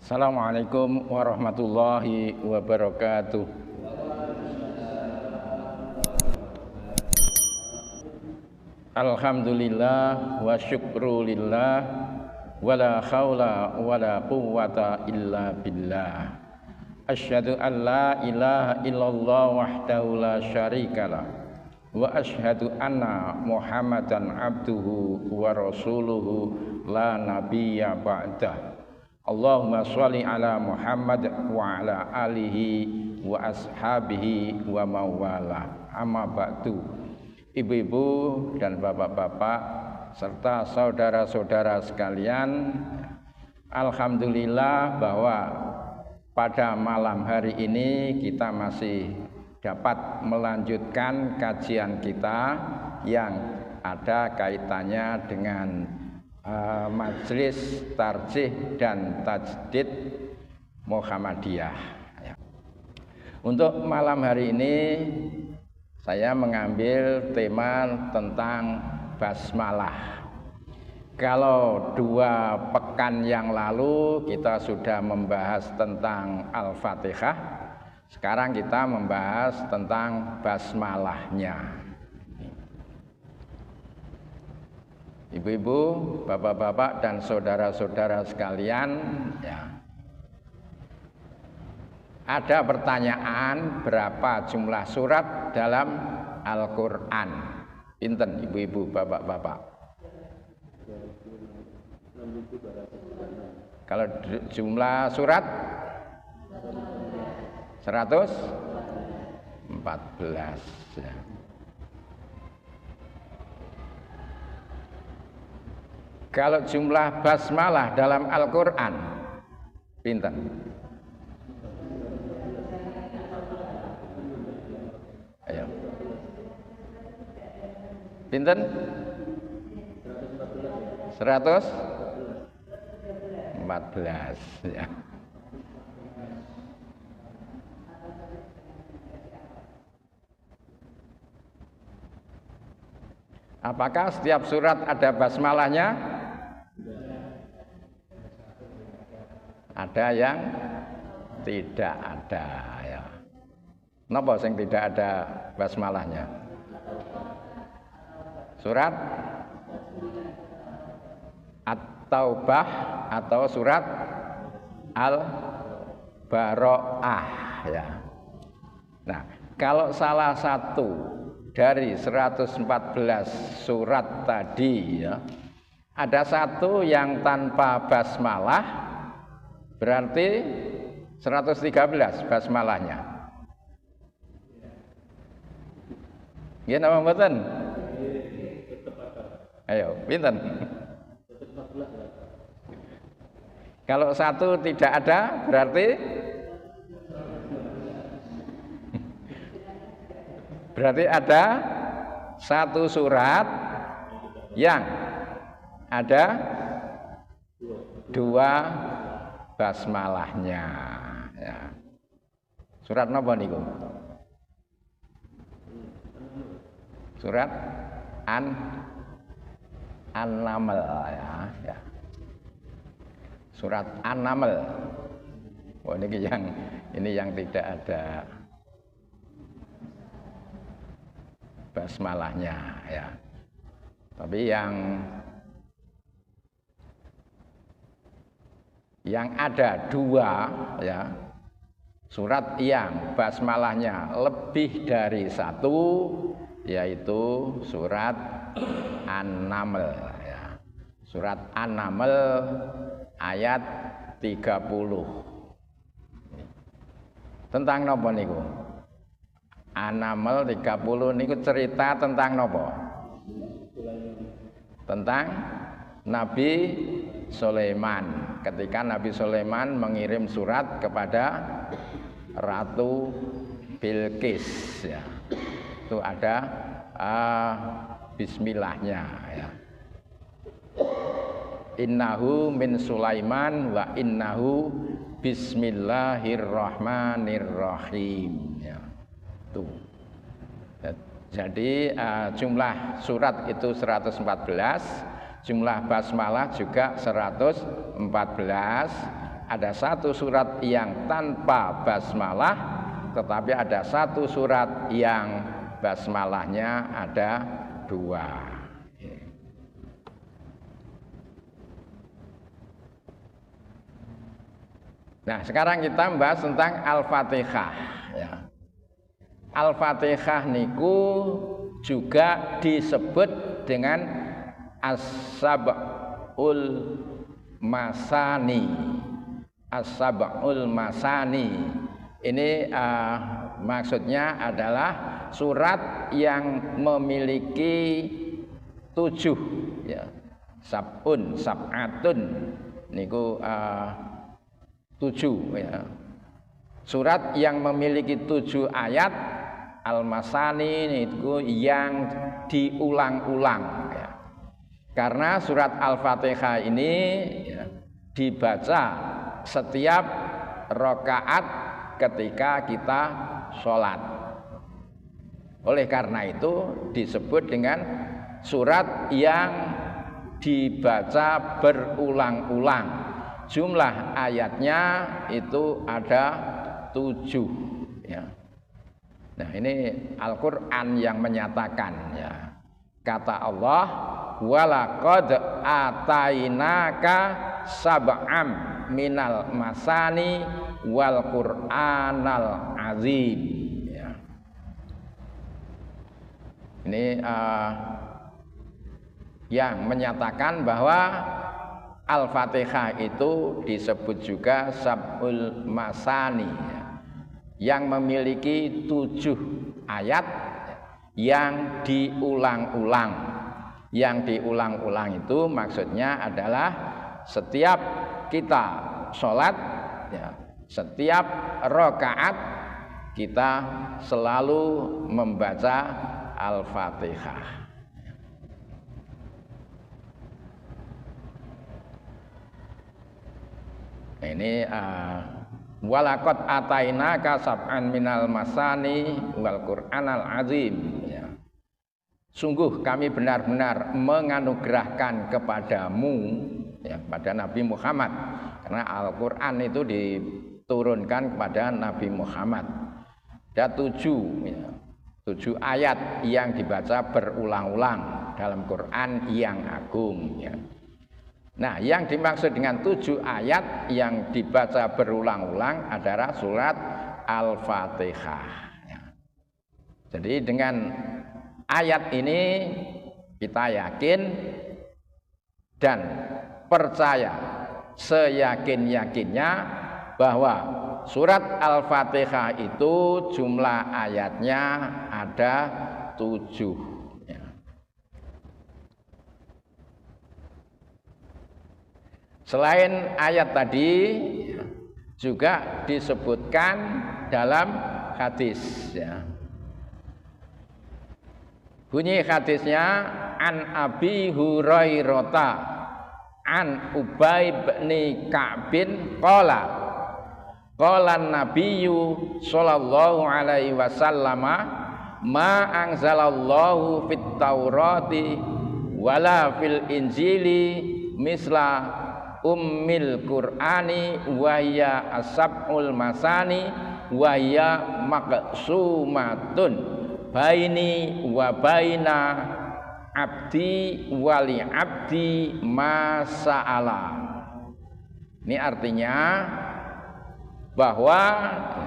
Assalamualaikum warahmatullahi wabarakatuh. Alhamdulillah wa syukrulillah wala haula wala quwwata illa billah. Asyhadu an la ilaha illallah wahdahu la syarikalah wa asyhadu anna Muhammadan abduhu wa rasuluhu la nabiyya ba'dah. Allahumma sholli ala Muhammad wa ala alihi wa ashabihi wa mawala. Amma ba'du. Ibu-ibu dan bapak-bapak serta saudara-saudara sekalian, alhamdulillah bahwa pada malam hari ini kita masih dapat melanjutkan kajian kita yang ada kaitannya dengan majelis tarjih dan tajdid Muhammadiyah. Untuk malam hari ini saya mengambil tema tentang basmalah. Kalau 2 pekan yang lalu kita sudah membahas tentang Al-Fatihah, sekarang kita membahas tentang basmalahnya. Ibu-ibu, bapak-bapak dan saudara-saudara sekalian, ya. Ada pertanyaan berapa jumlah surat dalam Al-Quran? Pinten ibu-ibu, bapak-bapak? Kalau jumlah surat 114 ya. Kalau jumlah basmalah dalam Al-Quran pinten? Ayo. Pinten? 114 ya. Apakah setiap surat ada basmalahnya? Ada yang tidak ada ya. Napa sing tidak ada basmalahnya? Surat At-Taubah atau surat Al-Bara'ah ya. Nah, kalau salah satu dari 114 surat tadi ya, ada satu yang tanpa basmalah, berarti 113 basmalahnya. Nggih napa mboten? Ayo, pinten? Kalau satu tidak ada berarti ada satu surat yang ada 2 basmalahnya ya. Surat napa niku? Surat An-Naml ya. Surat An-Naml. Oh, ini yang tidak ada basmalahnya ya. Tapi yang ada 2 ya, surat yang basmalahnya lebih dari 1, yaitu surat An-Naml ya. Surat An-Naml ayat 30. Tentang napa niku? An-Naml 30 niku cerita tentang napa? Tentang Nabi Sulaiman. Ketika Nabi Sulaiman mengirim surat kepada Ratu Bilqis ya. Itu ada bismillahnya ya. Innahu min Sulaiman wa innahu bismillahirrahmanirrahim ya. Tuh. Jadi jumlah surat itu 114, jumlah basmalah juga 114, ada satu surat yang tanpa basmalah, tetapi ada satu surat yang basmalahnya ada 2. Nah, sekarang kita membahas tentang Al-Fatihah ya. Al-Fatihah niku juga disebut dengan As-Sab'ul Masani. As-Sab'ul Masani. Ini maksudnya adalah surat yang memiliki 7 ya. Sab'atun niku 7 ya. Surat yang memiliki 7 ayat Al-Masani itu yang diulang-ulang ya. Karena surat Al-Fatihah ini ya, dibaca setiap rakaat ketika kita sholat. Oleh karena itu disebut dengan surat yang dibaca berulang-ulang. Jumlah ayatnya itu ada 7 ya. Nah, ini Al-Qur'an yang menyatakan ya. Kata Allah, walaqad atainaka sab'am minal masani wal qur'anal azim ya. Ini yang menyatakan bahwa Al-Fatihah itu disebut juga Sab'ul Masani ya, yang memiliki 7 ayat yang diulang-ulang. Yang diulang-ulang itu maksudnya adalah setiap kita sholat ya, setiap rakaat kita selalu membaca Al-Fatihah. Ini walaqad atainaka sab'an minal masani wal qur'anal azim ya. Sungguh kami benar-benar menganugerahkan kepadamu ya, pada Nabi Muhammad, karena Al-Qur'an itu diturunkan kepada Nabi Muhammad. Ada 7 ya, 7 ayat yang dibaca berulang-ulang dalam Quran yang agung ya. Nah, yang dimaksud dengan 7 ayat yang dibaca berulang-ulang adalah surat Al-Fatihah ya. Jadi dengan ayat ini kita yakin dan percaya seyakin-yakinnya bahwa surat Al-Fatihah itu jumlah ayatnya ada 7 ya. Selain ayat tadi juga disebutkan dalam hadis ya. Bunyi hadisnya an Abi Hurairah an Ubay bin Ka'bin qala Nabiyyu sallallahu alaihi wasallam ma anzalallahu fit Taurati wala fil Injili misla ummil Qur'ani wa ya asab'ul masani wa ya maqsumatun baini wa baina abdi wali abdi masa'ala. Ini artinya bahwa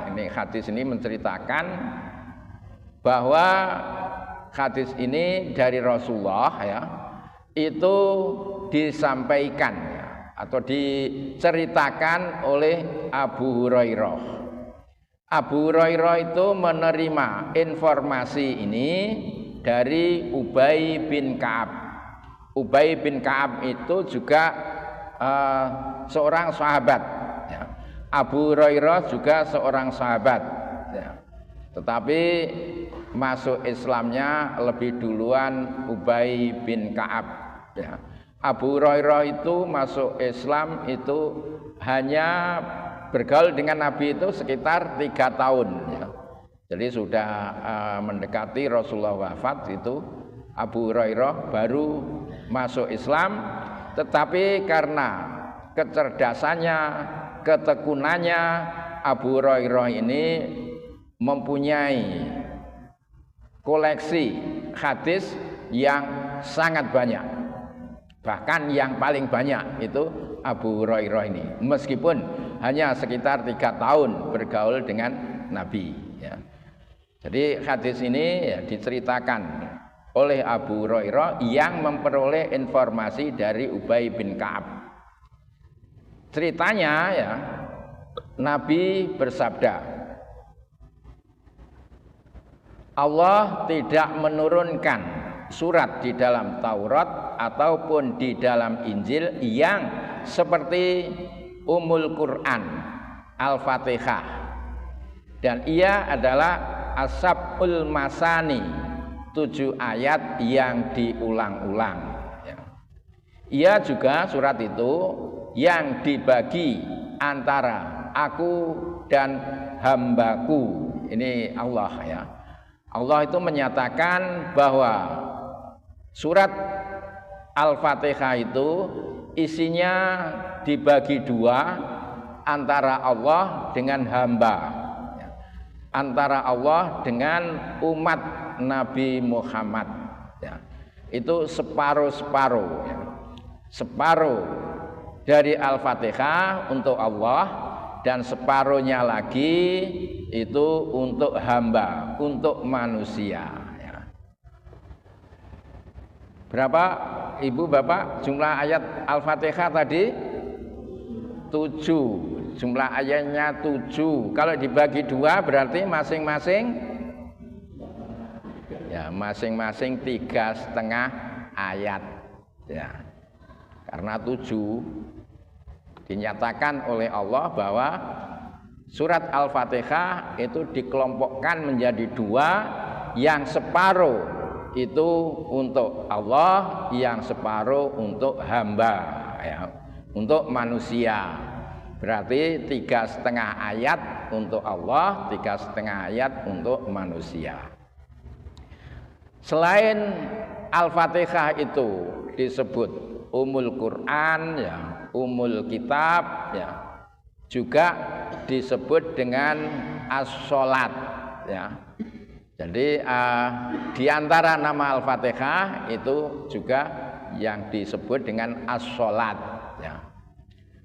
ini hadis ini menceritakan bahwa hadis ini dari Rasulullah ya, itu disampaikan atau diceritakan oleh Abu Hurairah. Abu Hurairah itu menerima informasi ini dari Ubay bin Ka'ab. Ubay bin Ka'ab itu juga seorang sahabat ya. Abu Hurairah juga seorang sahabat ya. Tetapi masuk Islamnya lebih duluan Ubay bin Ka'ab ya. Abu Hurairah itu masuk Islam itu hanya bergaul dengan Nabi itu sekitar 3 tahun ya. Jadi sudah mendekati Rasulullah wafat itu Abu Hurairah baru masuk Islam, tetapi karena kecerdasannya ketekunannya Abu Hurairah ini mempunyai koleksi hadis yang sangat banyak. Bahkan yang paling banyak itu Abu Hurairah ini, meskipun hanya sekitar 3 tahun bergaul dengan Nabi ya. Jadi hadis ini ya, diceritakan oleh Abu Hurairah yang memperoleh informasi dari Ubay bin Ka'ab. Ceritanya ya, Nabi bersabda, Allah tidak menurunkan surat di dalam Taurat ataupun di dalam Injil yang seperti Ummul Quran, Al-Fatihah, dan ia adalah As-Sab'ul Masani, 7 ayat yang diulang-ulang ya. Ia juga surat itu yang dibagi antara aku dan hambaku. Ini Allah ya. Allah itu menyatakan bahwa surat Al-Fatihah itu isinya dibagi 2 antara Allah dengan hamba, antara Allah dengan umat Nabi Muhammad ya. Itu separuh-separuh ya. Separuh dari Al-Fatihah untuk Allah dan separuhnya lagi itu untuk hamba, untuk manusia ya. Berapa Ibu Bapak jumlah ayat Al-Fatihah tadi? 7. Jumlah ayatnya 7. Kalau dibagi 2 berarti masing-masing ya, masing-masing 3,5 ayat ya. Karena 7 dinyatakan oleh Allah bahwa surat Al-Fatihah itu dikelompokkan menjadi 2, yang separuh itu untuk Allah, yang separuh untuk hamba ya, untuk manusia. Berarti 3,5 ayat untuk Allah, 3,5 ayat untuk manusia. Selain Al-Fatihah itu disebut Ummul Quran ya, Ummul Kitab ya, juga disebut dengan As-Sholat ya. Jadi di antara nama Al-Fatihah itu juga yang disebut dengan As-Sholat ya.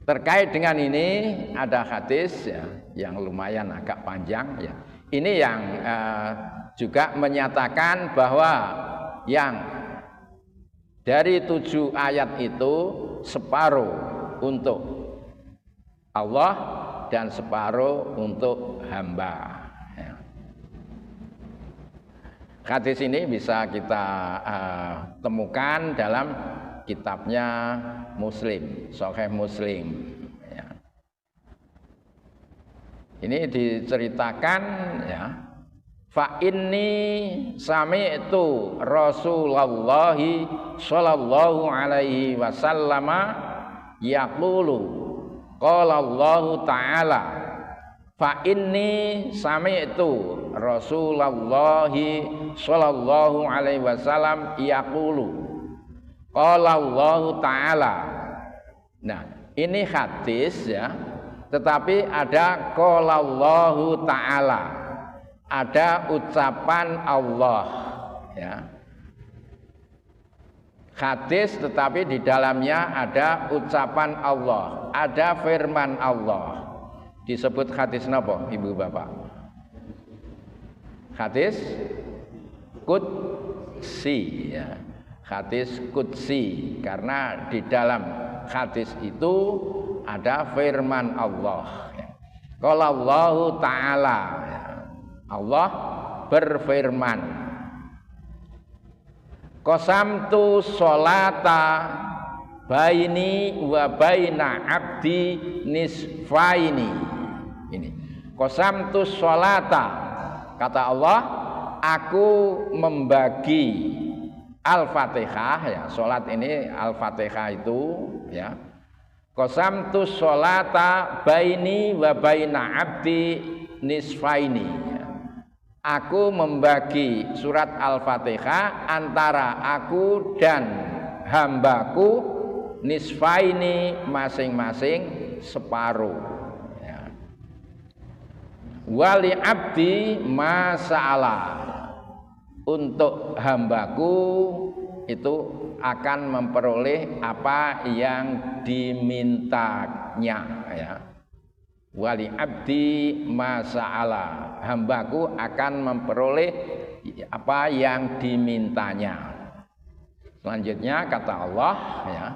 Terkait dengan ini ada hadis ya, yang lumayan agak panjang ya. Ini yang juga menyatakan bahwa yang dari 7 ayat itu separuh untuk Allah dan separuh untuk hamba ya. Hadis ini bisa kita temukan dalam kitabnya Muslim, Sahih Muslim ya. Ini diceritakan ya, fa inni sami'tu Rasulullah sallallahu alaihi wasallam yaqulu qala Allah taala, fa inni sami'tu Rasulullah sallallahu alaihi wasallam yaqulu qala Allah taala. Nah, ini hadis ya, tetapi ada qala Allah taala, ada ucapan Allah ya. Hadis tetapi di dalamnya ada ucapan Allah, ada firman Allah. Disebut hadis napa Ibu Bapak? Hadis qudsi ya. Hadis qudsi, karena di dalam hadis itu ada firman Allah ya. Qala Allah taala ya. Allah berfirman, qasamtu sholata baini wa baina abdi nisfaini. Ini qasamtu sholata, kata Allah, aku membagi Al-Fatihah ya, salat ini Al-Fatihah itu ya. Qasamtu sholata baini wa baina abdi nisfaini ya. Aku membagi surat Al-Fatihah antara aku dan hambaku nisfaini, masing-masing separuh Wali abdi masa'ala, untuk hambaku itu akan memperoleh apa yang dimintanya, ya. Wali abdi masa'ala, hambaku akan memperoleh apa yang dimintanya. Selanjutnya kata Allah, ya,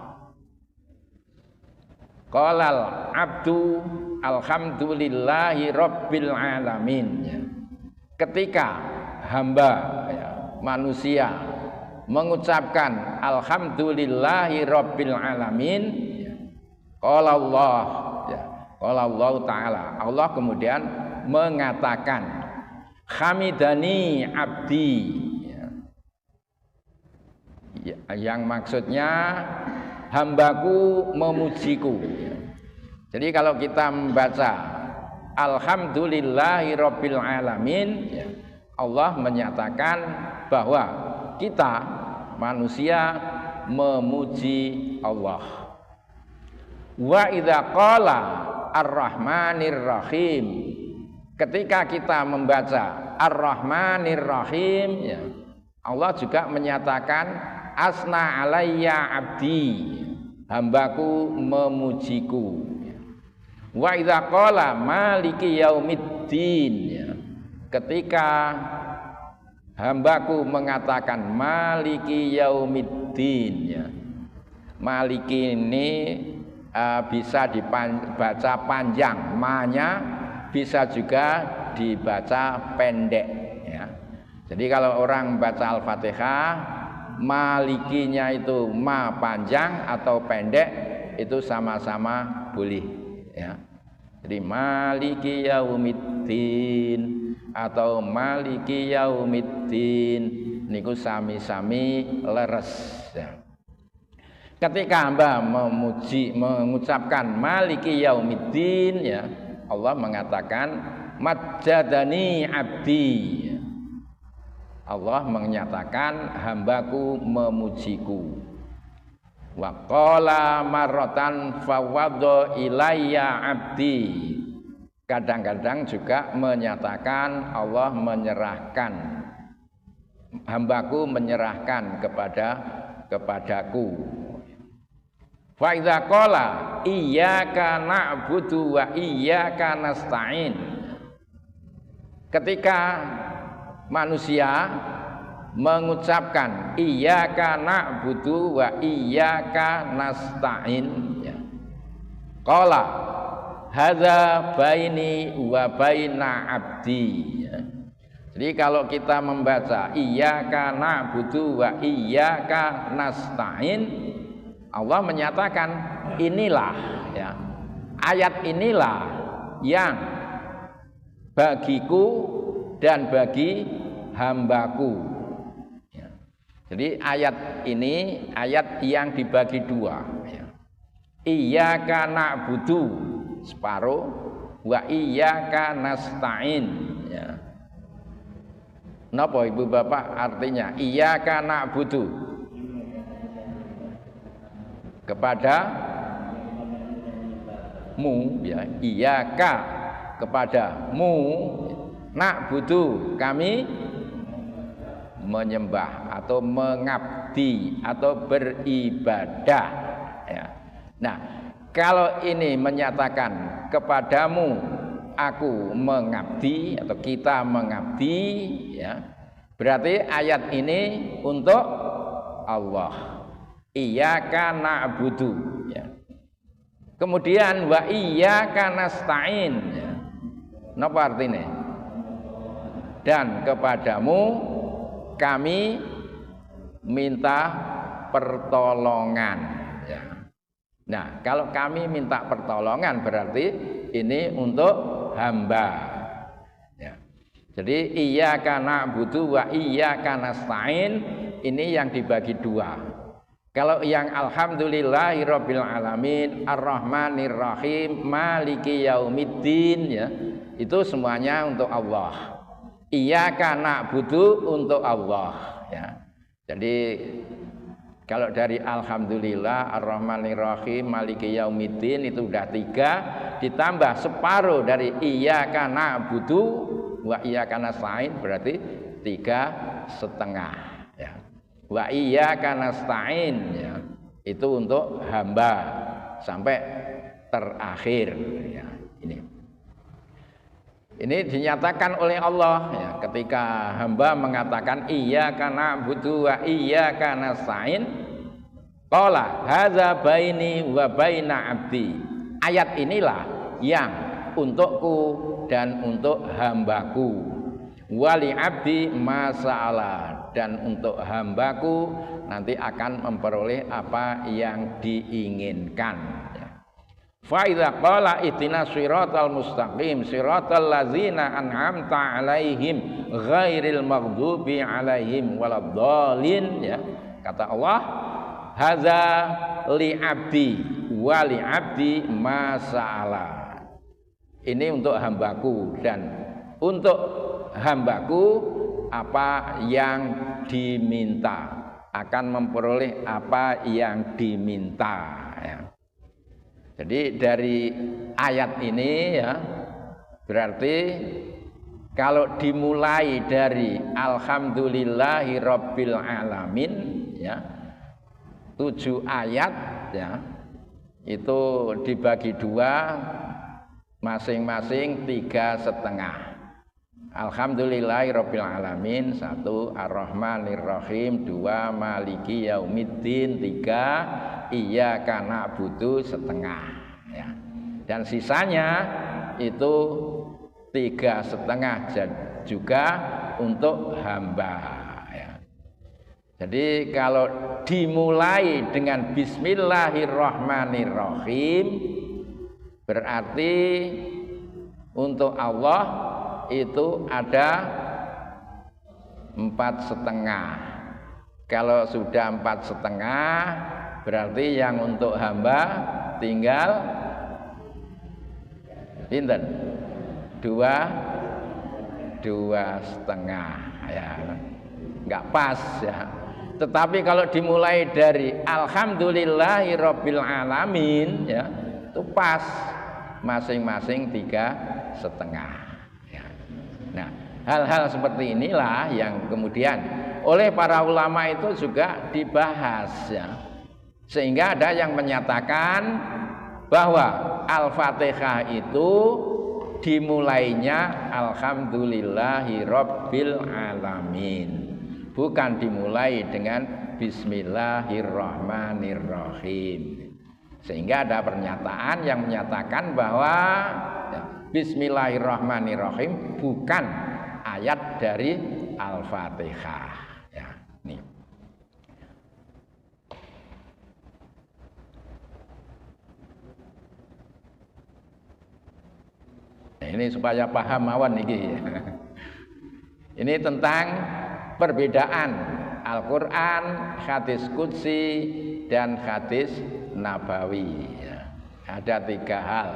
qalal abdu alhamdulillahi rabbil alamin, ya. Ketika hamba, ya, manusia mengucapkan alhamdulillahi rabbil alamin, ya, qala Allah, ya, qala Allah taala, Allah kemudian mengatakan hamidani abdi, ya, yang maksudnya hambaku memujiku. Jadi kalau kita membaca alhamdulillahi rabbil alamin, ya, Allah menyatakan bahwa kita manusia memuji Allah. Wa idza qala ar-rahmanir rahim, ketika kita membaca ar-rahmanir rahim, ya, Allah juga menyatakan asna alayya abdi, hambaku memujiku. Wa idza qala maliki yaumiddin, ya, ketika hambaku mengatakan maliki yaumiddin, ya. Maliki ini bisa dibaca panjang, ma-nya bisa juga dibaca pendek, ya. Jadi kalau orang baca Al-Fatihah, malikinya itu ma panjang atau pendek itu sama-sama boleh, ya. Jadi maliki yaumiddin atau maliki yaumiddin niku sami-sami leres, ya. Ketika hamba mengucapkan maliki yaumiddin, ya, Allah mengatakan majjadani abdi, ya. Allah menyatakan hambaku memujiku. Wa qala marratan fawadha ilayya abdi, kadang-kadang juga menyatakan Allah menyerahkan, hambaku menyerahkan kepadaku. Fa idza qala iyyaka na'budu wa iyyaka nasta'in, ketika manusia mengucapkan iyyaka na'budu wa iyyaka nasta'in, ya, qala hadza baini wa baina abdi, ya. Jadi kalau kita membaca iyyaka na'budu wa iyyaka nasta'in, Allah menyatakan inilah, ya, ayat inilah yang bagiku dan bagi hambaku, ya. Jadi ayat ini ayat yang dibagi dua, ya. Iyyaka na'budu separuh, wa iyyaka nasta'in, ya. Napa Ibu Bapak artinya iyyaka na'budu? Kepadamu, ya, iyyaka kepadamu, na'budu kami menyembah atau mengabdi atau beribadah, ya. Nah, kalau ini menyatakan kepadamu aku mengabdi atau kita mengabdi, ya, berarti ayat ini untuk Allah. Iyyaka na'budu, ya. Kemudian wa iyyaka nasta'in, ya. Napa artinya? Dan kepadamu kami minta pertolongan, ya. Nah, kalau kami minta pertolongan berarti ini untuk hamba, ya. Jadi iyyaka na'budu wa iyyaka nasta'in ini yang dibagi dua. Kalau yang alhamdulillahi rabbil alamin ar-rahmanir rahim maliki yaumiddin, ya, itu semuanya untuk Allah. Iyyaka na'budu untuk Allah, ya. Jadi Kalau dari alhamdulillah, ar-rahmanir-rahim, maliki yaumiddin itu udah 3, ditambah separuh dari iyyaka na'budu wa iyyaka nasta'in berarti 3,5 ya. Wa iyyaka nasta'in ya. Itu untuk hamba sampai terakhir ya. Ini dinyatakan oleh Allah ya, ketika hamba mengatakan iyyaka na'budu wa iyyaka nasta'in qala hadza baini wa baina 'abdi. Ayat inilah yang untukku dan untuk hambaku. Wali 'abdi masa'ala, dan untuk hambaku nanti akan memperoleh apa yang diinginkan. Fa idza qala ihdinas siratal mustaqim siratal ladzina an'amta 'alaihim ghairil maghdubi 'alaihim waladdallin ya, kata Allah hadza li 'abdi wa li 'abdi ma sa'ala. Ini untuk hambaku dan untuk hambaku apa yang diminta, akan memperoleh apa yang diminta ya. Jadi dari ayat ini ya berarti kalau dimulai dari alhamdulillahi rabbil alamin ya 7 ayat ya itu dibagi 2 masing-masing 3,5. Alhamdulillahi rabbil alamin 1, ar-rahmanir rahim 2, maliki yaumiddin 3, iyyaka na'budu 1/2 ya. Dan sisanya itu 3,5 juga untuk hamba ya. Jadi kalau dimulai dengan bismillahirrahmanirrahim berarti untuk Allah itu ada 4,5. Kalau sudah 4,5 berarti yang untuk hamba tinggal pinten 2,5 ya, nggak pas ya. Tetapi kalau dimulai dari alhamdulillahirabbil alamin ya itu pas, masing-masing 3,5 ya. Nah, hal-hal seperti inilah yang kemudian oleh para ulama itu juga dibahas ya. Sehingga ada yang menyatakan bahwa Al-Fatihah itu dimulainya alhamdulillahirabbil alamin, bukan dimulai dengan bismillahirrahmanirrahim. Sehingga ada pernyataan yang menyatakan bahwa ya, bismillahirrahmanirrahim bukan ayat dari Al-Fatihah ya. Nih. Ini supaya paham mawon niki. Ini tentang perbedaan Al-Qur'an, hadis qudsi dan hadis nabawi ya. Ada 3 hal,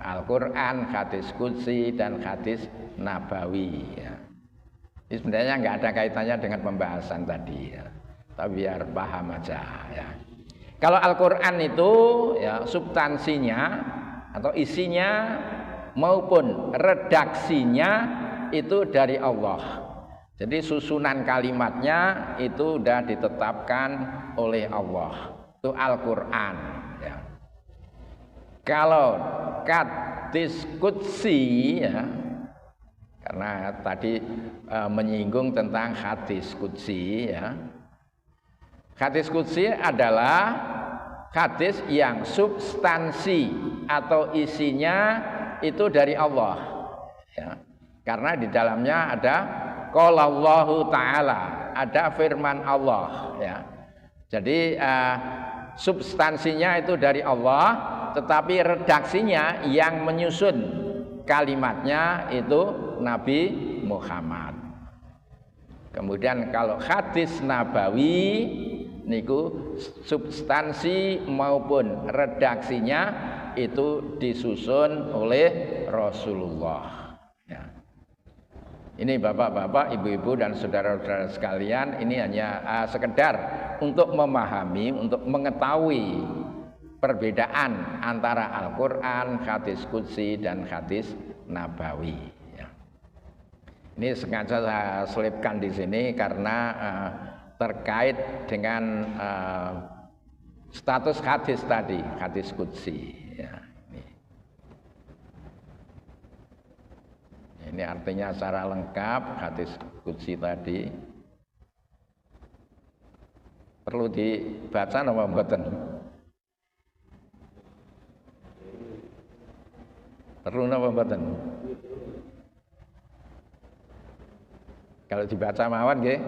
Al-Qur'an, hadis qudsi dan hadis nabawi ya. Ini sebenarnya nggak ada kaitannya dengan pembahasan tadi ya. Tapi biar paham aja ya. Kalau Al-Qur'an itu ya substansinya atau isinya maupun redaksinya itu dari Allah. Jadi susunan kalimatnya itu sudah ditetapkan oleh Allah. Itu Al-Qur'an ya. Kalau hadis qudsi ya, karena tadi menyinggung tentang hadis qudsi ya. Hadis qudsi adalah hadis yang substansi atau isinya itu dari Allah ya. Karena di dalamnya ada qalallahu ta'ala, ada firman Allah ya. Jadi substansinya itu dari Allah, tetapi redaksinya yang menyusun kalimatnya itu Nabi Muhammad. Kemudian kalau hadis nabawi niku substansi maupun redaksinya itu disusun oleh Rasulullah ya. Ini bapak-bapak, ibu-ibu dan saudara-saudara sekalian, ini hanya sekedar untuk memahami, untuk mengetahui perbedaan antara Al-Quran, hadis qudsi dan hadis nabawi. Ya. Ini sengaja saya selipkan di sini karena terkait dengan status hadis tadi, hadis qudsi. Ya. Ini artinya secara lengkap hadis qudsi tadi. Perlu dibaca napa mboten? Perlu napa mboten? Kalau dibaca mawon nggih.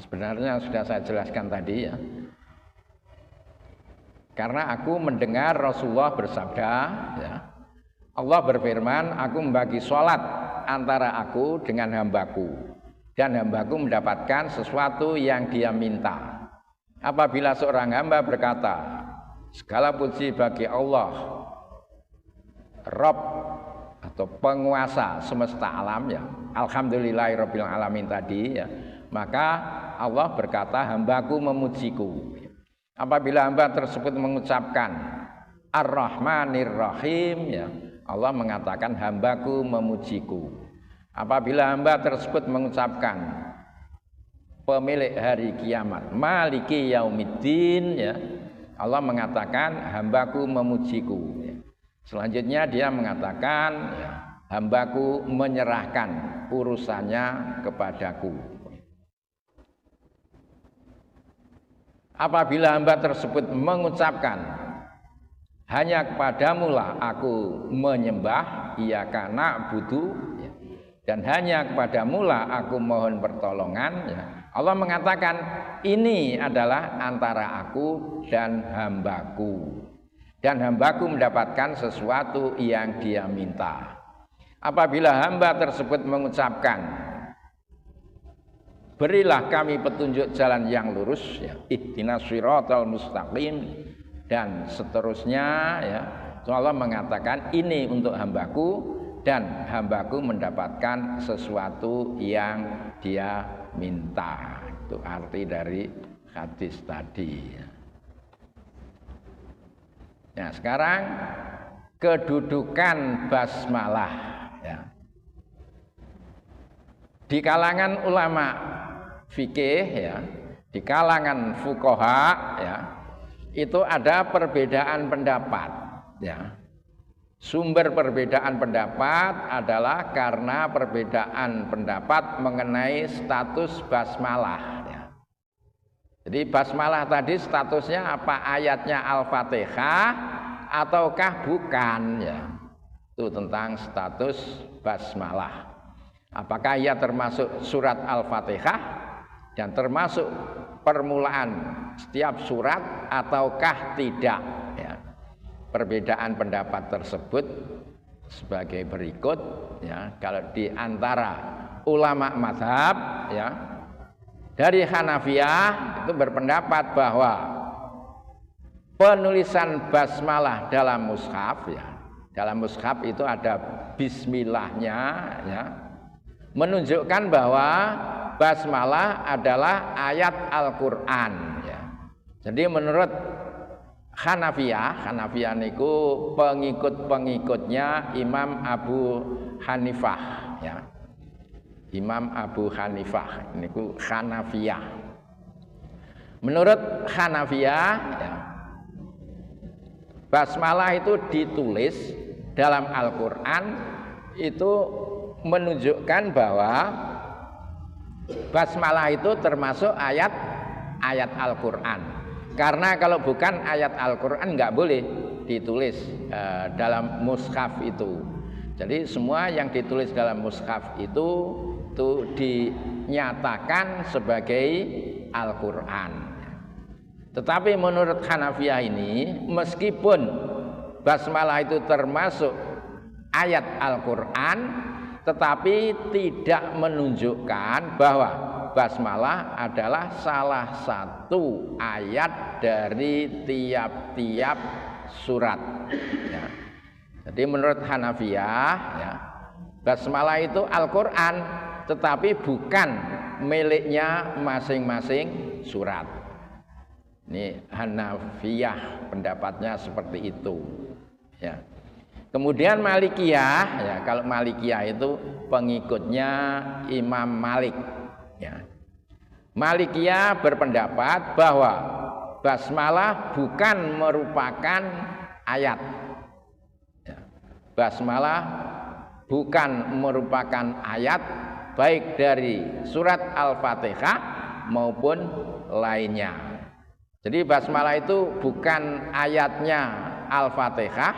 Sebenarnya sudah saya jelaskan tadi ya. Karena aku mendengar Rasulullah bersabda ya, Allah berfirman, aku membagi sholat antara aku dengan hambaku, dan hambaku mendapatkan sesuatu yang dia minta. Apabila seorang hamba berkata, segala puji bagi Allah, Rabb atau penguasa semesta alam ya, alhamdulillahirabbil alamin tadi ya, maka Allah berkata, hambaku memujiku. Apabila hamba tersebut mengucapkan Ar-Rahmanir Rahim ya, Allah mengatakan hambaku memujiku. Apabila hamba tersebut mengucapkan pemilik hari kiamat, Maliki Yaumiddin ya, Allah mengatakan hambaku memujiku. Selanjutnya dia mengatakan ya, hambaku menyerahkan urusannya kepadaku. Apabila hamba tersebut mengucapkan hanya kepadamulah aku menyembah, iyyaka na'budu, dan hanya kepadamulah aku mohon pertolongan ya, Allah mengatakan ini adalah antara aku dan hambaku, dan hambaku mendapatkan sesuatu yang dia minta. Apabila hamba tersebut mengucapkan berilah kami petunjuk jalan yang lurus ya, ihdinas shiratal mustaqim, dan seterusnya ya, Allah mengatakan ini untuk hambaku dan hambaku mendapatkan sesuatu yang dia minta. Itu arti dari hadis tadi. Nah, sekarang kedudukan basmalah ya. Di kalangan ulama fikih ya, di kalangan fuqaha ya, itu ada perbedaan pendapat ya. Sumber perbedaan pendapat adalah karena perbedaan pendapat mengenai status basmalah ya. Jadi basmalah tadi statusnya apa? Ayatnya Al-Fatihah ataukah bukan ya. Itu tentang status basmalah. Apakah ia termasuk surat Al-Fatihah dan termasuk permulaan setiap surat ataukah tidak ya. Perbedaan pendapat tersebut sebagai berikut ya. Kalau di antara ulama mazhab ya, dari Hanafiyah itu berpendapat bahwa penulisan basmalah dalam mushaf ya, dalam mushaf itu ada bismillahnya ya, menunjukkan bahwa basmalah adalah ayat Al-Quran ya. Jadi menurut Hanafiyah niku pengikut-pengikutnya Imam Abu Hanifah ya. Imam Abu Hanifah niku Hanafiyah. Menurut Hanafiyah ya, basmalah itu ditulis dalam Al-Quran itu menunjukkan bahwa basmalah itu termasuk ayat Al-Quran. Karena kalau bukan ayat Al-Quran nggak boleh ditulis dalam mushaf itu. Jadi semua yang ditulis dalam mushaf itu dinyatakan sebagai Al-Quran. Tetapi menurut Hanafiyah ini, meskipun basmalah itu termasuk ayat Al-Quran, tetapi tidak menunjukkan bahwa basmalah adalah salah satu ayat dari tiap-tiap surat. Ya. Jadi menurut Hanafiyah, ya, basmalah itu Al-Quran, tetapi bukan miliknya masing-masing surat. Ini Hanafiyah pendapatnya seperti itu. Ya. Kemudian Malikiyah, ya, kalau Malikiyah itu pengikutnya Imam Malik. Ya. Malikiyah berpendapat bahwa basmalah bukan merupakan ayat. Ya. Basmalah bukan merupakan ayat baik dari surat Al-Fatihah maupun lainnya. Jadi basmalah itu bukan ayatnya Al-Fatihah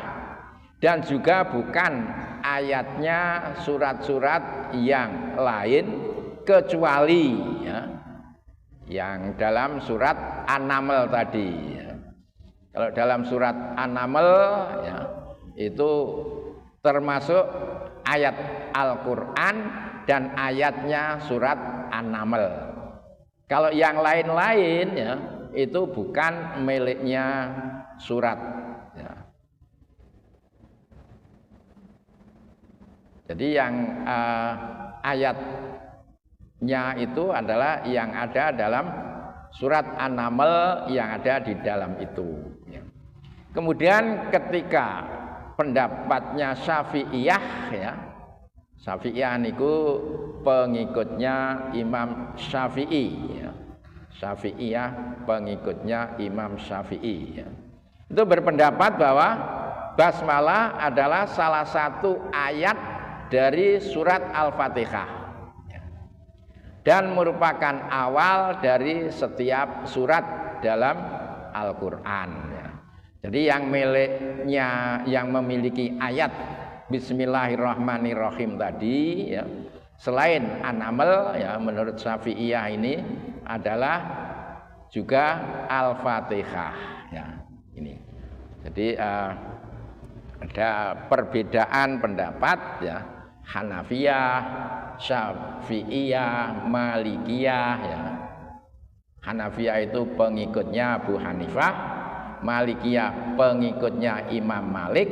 dan juga bukan ayatnya surat-surat yang lain kecuali, ya, yang dalam surat An-Naml tadi. Ya. Kalau dalam surat An-Naml, ya, itu termasuk ayat Al-Quran dan ayatnya surat An-Naml. Kalau yang lain-lain, ya, itu bukan miliknya surat. Ya. Jadi yang ayatnya itu adalah yang ada dalam surat An-Naml yang ada di dalam itu. Ya. Kemudian ketika pendapatnya Syafi'iyah, ya, Syafi'iyah niku pengikutnya Imam Syafi'i, ya. Syafi'iyah pengikutnya Imam Syafi'i, ya. Itu berpendapat bahwa basmalah adalah salah satu ayat dari surat Al-Fatihah, ya, dan merupakan awal dari setiap surat dalam Al-Quran, ya. Jadi yang miliknya, yang memiliki ayat Bismillahirrahmanirrahim tadi, ya, selain An-Naml, ya, menurut Syafi'iyah ini adalah juga Al-Fatihah, ya, ini. Jadi ada perbedaan pendapat, ya, Hanafiyah, Syafi'iyah, Malikiyah, ya. Hanafiyah itu pengikutnya Abu Hanifah, Malikiyah pengikutnya Imam Malik,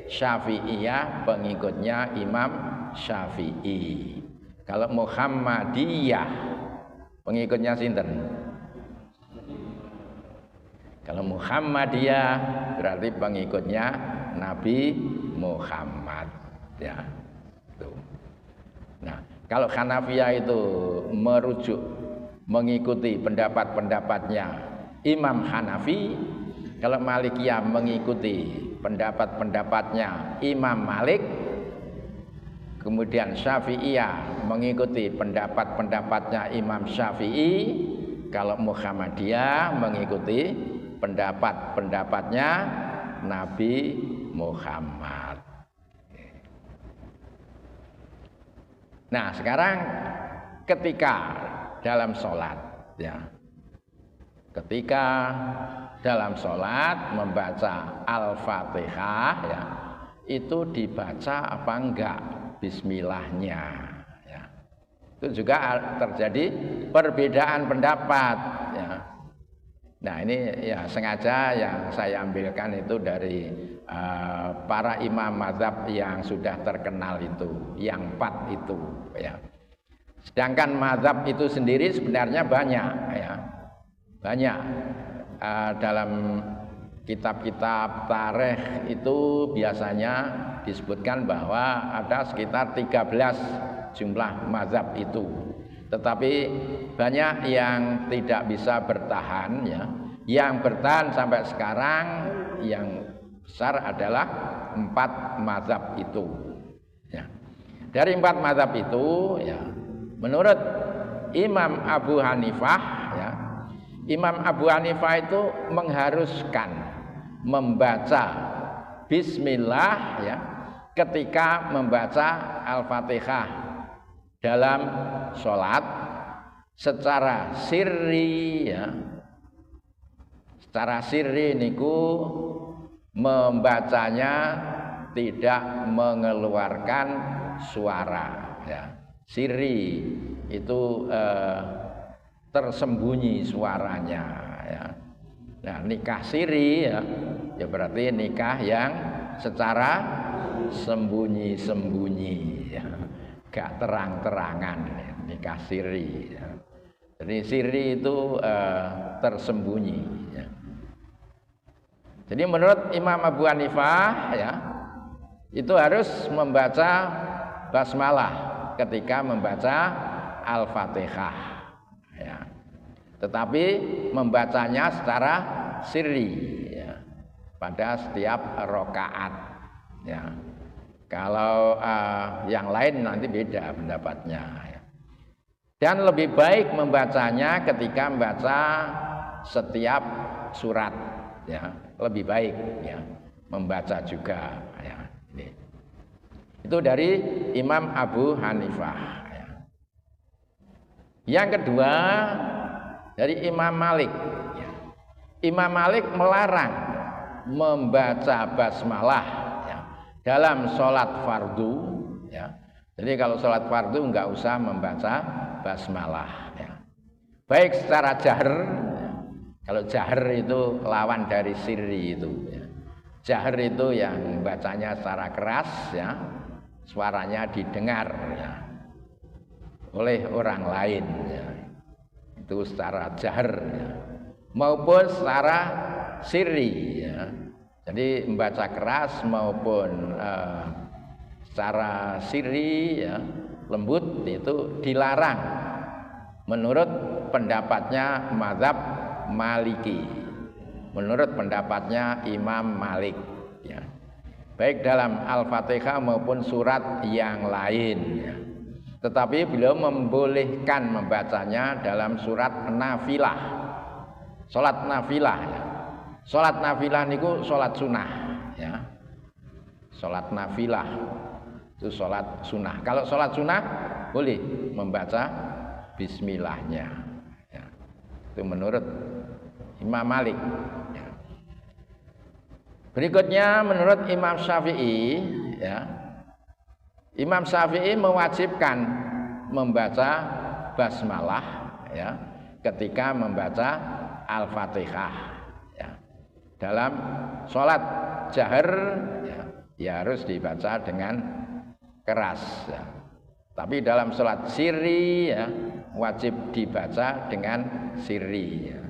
Syafi'iyah pengikutnya Imam Syafi'i. Kalau Muhammadiyah pengikutnya sinten? Kalau Muhammadiyah berarti pengikutnya Nabi Muhammad, ya. Tuh. Nah, kalau Hanafiyah itu merujuk mengikuti pendapat-pendapatnya Imam Hanafi, kalau Malikiyah mengikuti pendapat-pendapatnya Imam Malik, kemudian Syafi'iyah mengikuti pendapat-pendapatnya Imam Syafi'i, kalau Muhammadiyah mengikuti pendapat-pendapatnya Nabi Muhammad. Nah, sekarang ketika dalam sholat, ya, ketika dalam sholat membaca Al-Fatihah, ya, itu dibaca apa enggak bismillahnya, ya. Itu juga terjadi perbedaan pendapat, ya. Nah, ini ya sengaja yang saya ambilkan itu dari para imam mazhab yang sudah terkenal itu, yang 4 itu, ya. Sedangkan mazhab itu sendiri sebenarnya banyak, ya. Banyak. Dalam kitab-kitab tarikh itu biasanya disebutkan bahwa ada sekitar 13 jumlah mazhab itu. Tetapi banyak yang tidak bisa bertahan, ya. Yang bertahan sampai sekarang yang besar adalah 4 mazhab itu, ya. Dari 4 mazhab itu, ya, menurut Imam Abu Hanifah, ya, Imam Abu Hanifah itu mengharuskan membaca bismillah, ya, ketika membaca Al-Fatihah dalam sholat secara sirri, ya. Secara sirri niku membacanya tidak mengeluarkan suara ya. Sirri itu tersembunyi suaranya ya. Nah, nikah sirri ya, ya berarti nikah yang secara sembunyi-sembunyi ya. Gak terang-terangan ya. Nikah sirri ya. Jadi sirri itu tersembunyi ya. Jadi menurut Imam Abu Hanifah ya, itu harus membaca basmalah ketika membaca Al-Fatihah ya. Tetapi membacanya secara sirri ya, pada setiap rakaat ya. Kalau yang lain nanti beda pendapatnya ya. Dan lebih baik membacanya ketika membaca setiap surat ya, lebih baik ya membaca juga ya. Itu dari Imam Abu Hanifah ya. Yang kedua dari Imam Malik ya. Imam Malik melarang membaca basmalah ya, dalam sholat fardu ya. Jadi kalau sholat fardu enggak usah membaca basmalah ya. Baik secara jahar ya. Kalau jahar itu lawan dari sirri itu ya. Jahar itu yang bacanya secara keras ya, suaranya didengar ya, oleh orang lain ya. Itu secara jahar ya. Maupun secara sirri ya. Jadi membaca keras maupun secara sirri ya, lembut itu dilarang menurut pendapatnya mazhab Maliki, menurut pendapatnya Imam Malik ya. Baik dalam Al-Fatihah maupun surat yang lain ya. Tetapi beliau membolehkan membacanya dalam surat nafilah, sholat nafilah ya. Sholat nafilah niku sholat sunnah ya. Sholat nafilah itu sholat sunnah. Kalau sholat sunnah boleh membaca bismillahnya ya. Itu menurut Imam Malik ya. Berikutnya menurut Imam Syafi'i ya, Imam Syafi'i mewajibkan membaca basmalah ya ketika membaca Al-Fatihah ya. Dalam sholat jahar ya, ya harus dibaca dengan keras ya. Tapi dalam sholat sirri ya, wajib dibaca dengan sirri ya.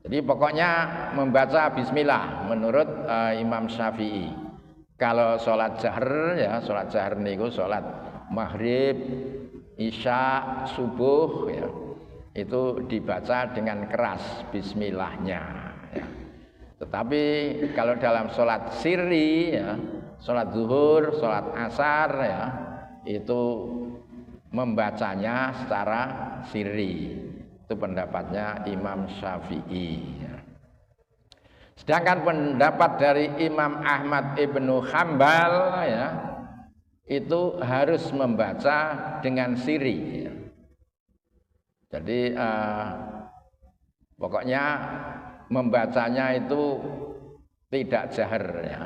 Jadi pokoknya membaca bismillah menurut Imam Syafi'i. Kalau sholat jahar ya, sholat jahar niku sholat maghrib, isya, subuh ya, itu dibaca dengan keras bismillahnya ya. Tetapi kalau dalam sholat sirri ya, sholat zuhur, sholat asar ya, itu membacanya secara sirri. Itu pendapatnya Imam Syafi'i ya. Sedangkan pendapat dari Imam Ahmad ibnu Hambal ya, itu harus membaca dengan sirri ya. Jadi pokoknya membacanya itu tidak jahar ya,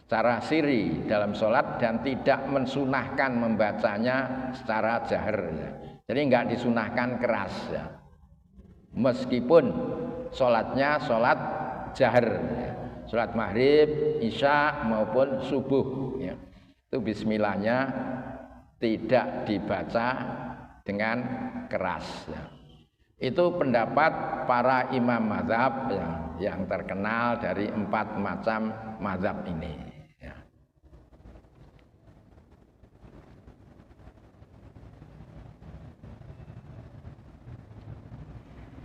secara sirri dalam sholat, dan tidak mensunahkan membacanya secara jahar ya. Jadi enggak disunahkan keras ya. Meskipun sholatnya sholat jahar ya. Sholat maghrib, isya maupun subuh ya. Itu bismillahnya tidak dibaca dengan keras ya. Itu pendapat para imam mazhab ya, yang terkenal dari 4 macam mazhab ini.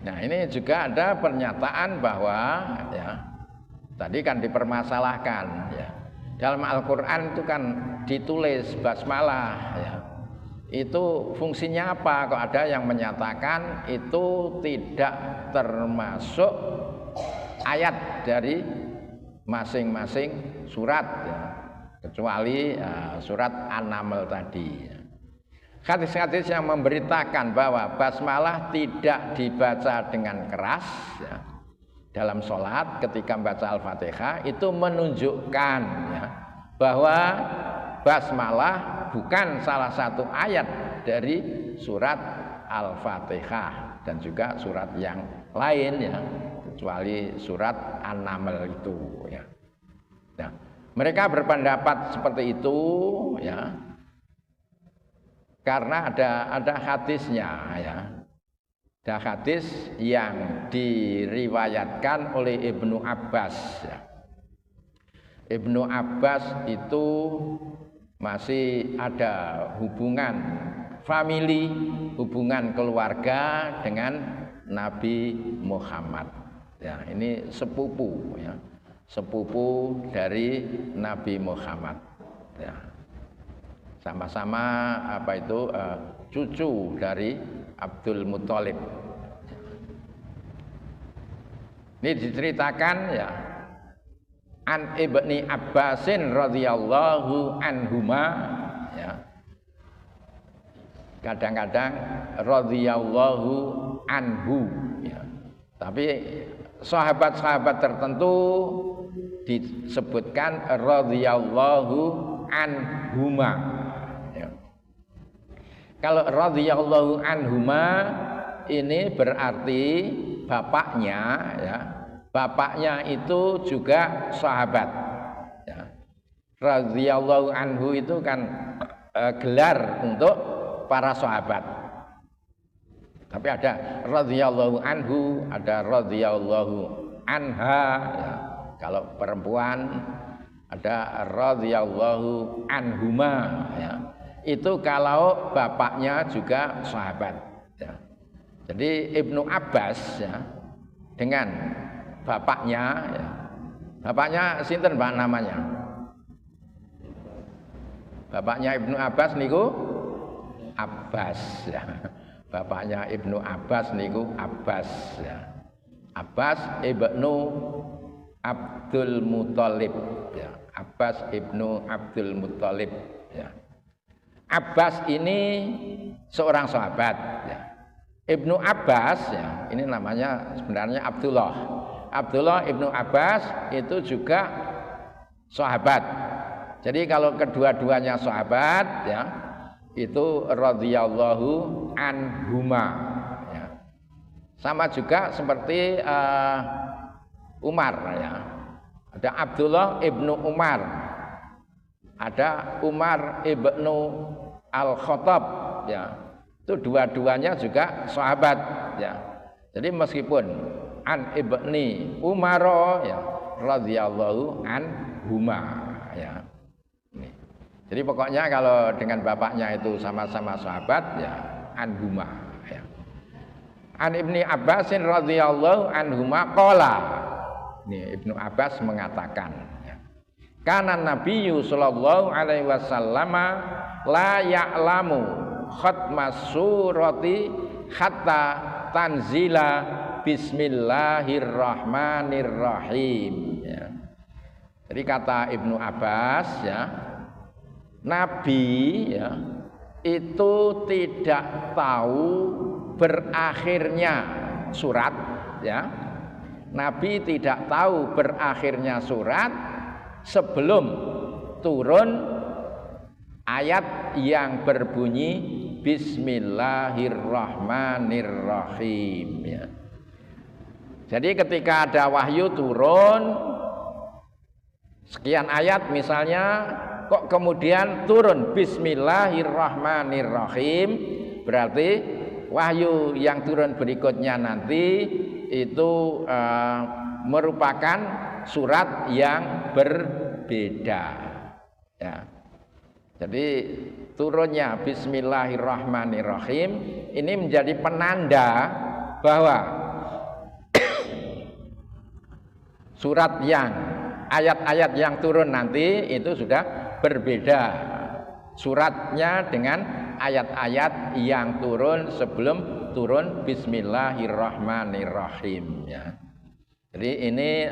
Nah, ini juga ada pernyataan bahwa ya, tadi kan dipermasalahkan ya, dalam Al-Quran itu kan ditulis basmalah ya, itu fungsinya apa? Kok ada yang menyatakan itu tidak termasuk ayat dari masing-masing surat ya, kecuali surat An-Naml tadi ya. Hadis-hadis yang memberitakan bahwa basmalah tidak dibaca dengan keras ya, dalam sholat ketika membaca Al-Fatihah, itu menunjukkan ya, bahwa basmalah bukan salah satu ayat dari surat Al-Fatihah dan juga surat yang lain ya, kecuali surat An-Naml itu ya. Nah, mereka berpendapat seperti itu ya, karena ada hadisnya ya. Ada hadis yang diriwayatkan oleh Ibnu Abbas ya. Ibnu Abbas itu masih ada hubungan famili, hubungan keluarga dengan Nabi Muhammad. Ya, ini sepupu ya. Sepupu dari Nabi Muhammad. Ya. Sama-sama apa itu cucu dari Abdul Muthalib. Ini diceritakan ya, an Ibni Abbasin radhiyallahu anhuma ya. Kadang-kadang radhiyallahu anhu ya. Tapi sahabat-sahabat tertentu disebutkan radhiyallahu anhuma. Kalau radhiyallahu anhuma ini berarti bapaknya ya. Bapaknya itu juga sahabat ya. Radhiyallahu anhu itu kan gelar untuk para sahabat. Tapi ada radhiyallahu anhu, ada radhiyallahu anha ya. Kalau perempuan ada radhiyallahu anhuma ya. Itu kalau bapaknya juga sahabat ya. Jadi Ibnu Abbas ya, dengan bapaknya ya. Bapaknya sinten Pak namanya? Bapaknya Ibnu Abbas niku Abbas ya. Bapaknya Ibnu Abbas niku Abbas ya. Abbas Ibnu Abdul Muthalib ya. Abbas Ibnu Abdul Muthalib ya. Abbas ini seorang sahabat ya. Ibnu Abbas ya, ini namanya sebenarnya Abdullah. Abdullah Ibnu Abbas itu juga sahabat. Jadi kalau kedua-duanya sahabat ya, itu radhiyallahu anhuma ya. Sama juga seperti Umar ya. Ada Abdullah Ibnu Umar. Ada Umar Ibnu Al-Khattab ya. Itu dua-duanya juga sahabat ya. Jadi meskipun an ibni Umar ya radhiyallahu anhuma ya. Jadi pokoknya kalau dengan bapaknya itu sama-sama sahabat ya anhuma ya. An Ibni Abbasin radhiyallahu anhuma qala. Ini Ibnu Abbas mengatakan ya. Kana Nabiyyu sallallahu alaihi wasallam la ya'lamu khatmas surati hatta tanzila bismillahirrahmanirrahim ya. Jadi kata Ibnu Abbas ya, Nabi ya itu tidak tahu berakhirnya surat ya. Nabi tidak tahu berakhirnya surat sebelum turun ayat yang berbunyi Bismillahirrahmanirrahim ya. Jadi ketika ada wahyu turun sekian ayat misalnya, kok kemudian turun Bismillahirrahmanirrahim, berarti wahyu yang turun berikutnya nanti itu merupakan surat yang berbeda ya. Jadi turunnya Bismillahirrahmanirrahim ini menjadi penanda bahwa surat yang ayat-ayat yang turun nanti itu sudah berbeda suratnya dengan ayat-ayat yang turun sebelum turun Bismillahirrahmanirrahim ya. Jadi ini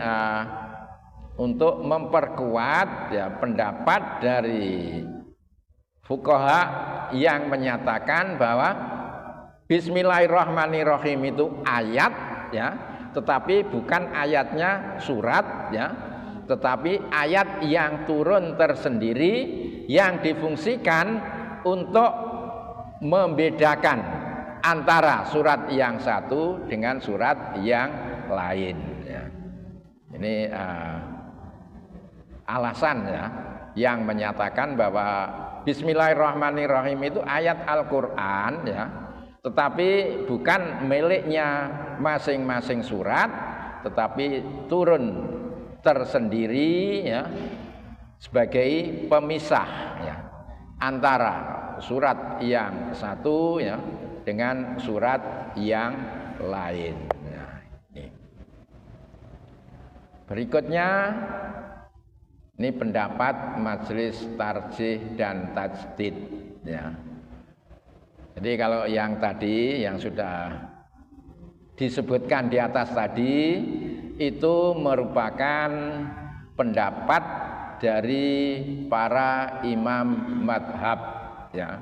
untuk memperkuat ya pendapat dari fuqaha yang menyatakan bahwa Bismillahirrahmanirrahim itu ayat ya, tetapi bukan ayatnya surat ya, tetapi ayat yang turun tersendiri yang difungsikan untuk membedakan antara surat yang satu dengan surat yang lain. Ya. Ini alasan ya yang menyatakan bahwa Bismillahirrahmanirrahim itu ayat Al-Quran ya, tetapi bukan miliknya masing-masing surat, tetapi turun tersendiri ya, sebagai pemisah ya, antara surat yang satu ya dengan surat yang lain. Nah, ini. Berikutnya ini pendapat Majelis Tarjih dan Tajdid ya. Jadi kalau yang tadi yang sudah disebutkan di atas tadi itu merupakan pendapat dari para imam madhab ya.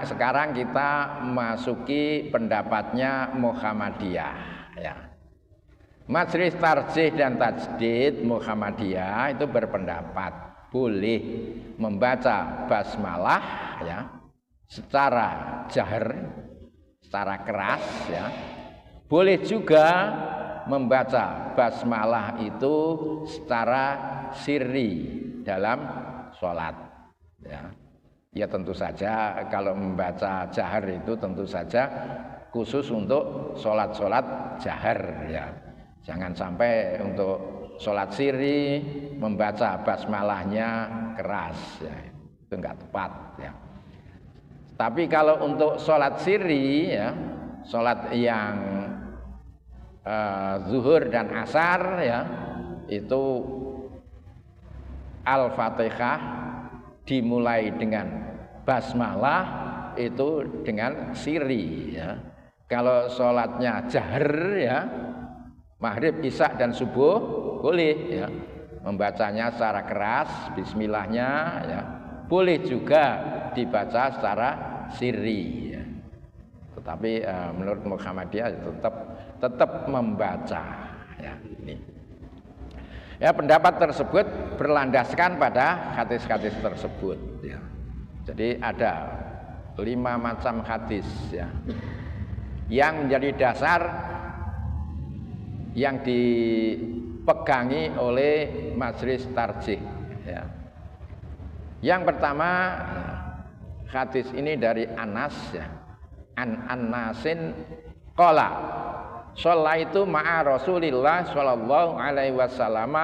Sekarang kita masuki pendapatnya Muhammadiyah ya. Majelis Tarjih dan Tajdid Muhammadiyah itu berpendapat boleh membaca basmalah ya secara jahar, secara keras ya. Boleh juga membaca basmalah itu secara sirri dalam sholat ya. Ya tentu saja kalau membaca jahar itu tentu saja khusus untuk sholat-sholat jahar ya. Jangan sampai untuk sholat sirri membaca basmalahnya keras ya. Itu enggak tepat ya. Tapi kalau untuk sholat sirri ya, sholat yang zuhur dan asar ya, itu Al-Fatihah dimulai dengan basmalah itu dengan sirri ya. Kalau sholatnya jahar ya, maghrib, isya dan subuh boleh ya membacanya secara keras bismillahnya ya. Boleh juga dibaca secara sirri ya. Tetapi menurut Muhammadiyah tetap membaca ya. Ini ya, pendapat tersebut berlandaskan pada hadis-hadis tersebut ya. Jadi ada 5 macam hadis ya yang menjadi dasar yang dipegangi oleh Majelis Tarjih ya. Yang pertama hadis ini dari Anas ya. Anasin qala shallaitu ma'a Rasulillah sallallahu alaihi wasallam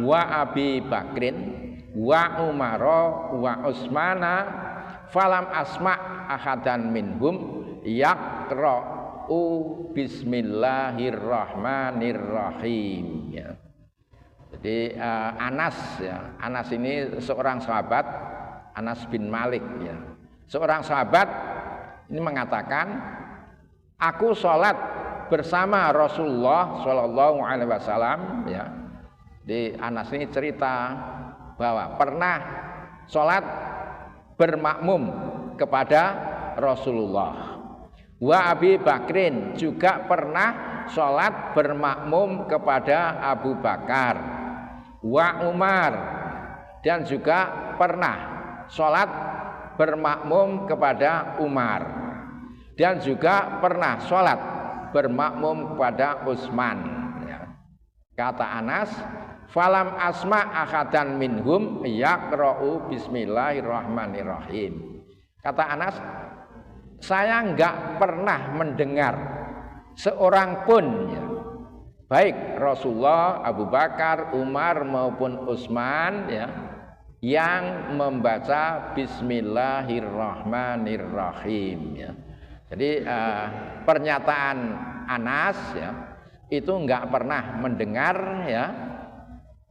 wa Abi Bakrin wa Umara wa Utsmana falam asma ahadan minhum yaqra bismillahirrahmanirrahim ya. Jadi Anas ya, Anas ini seorang sahabat, Anas bin Malik ya. Seorang sahabat ini mengatakan, aku sholat bersama Rasulullah Shallallahu Alaihi Wasallam ya. Di Anas ini cerita bahwa pernah sholat bermakmum kepada Rasulullah. Wa Abi Bakrin juga pernah sholat bermakmum kepada Abu Bakar. Wa Umar dan juga pernah sholat bermakmum kepada Umar. Dan juga pernah sholat bermakmum kepada Utsman ya. Kata Anas, falam asma ahadan minhum yaqra'u bismillahirrahmanirrahim. Kata Anas, saya enggak pernah mendengar seorang pun ya, baik Rasulullah, Abu Bakar, Umar maupun Utsman ya, yang membaca bismillahirrahmanirrahim ya. Jadi pernyataan Anas ya itu enggak pernah mendengar ya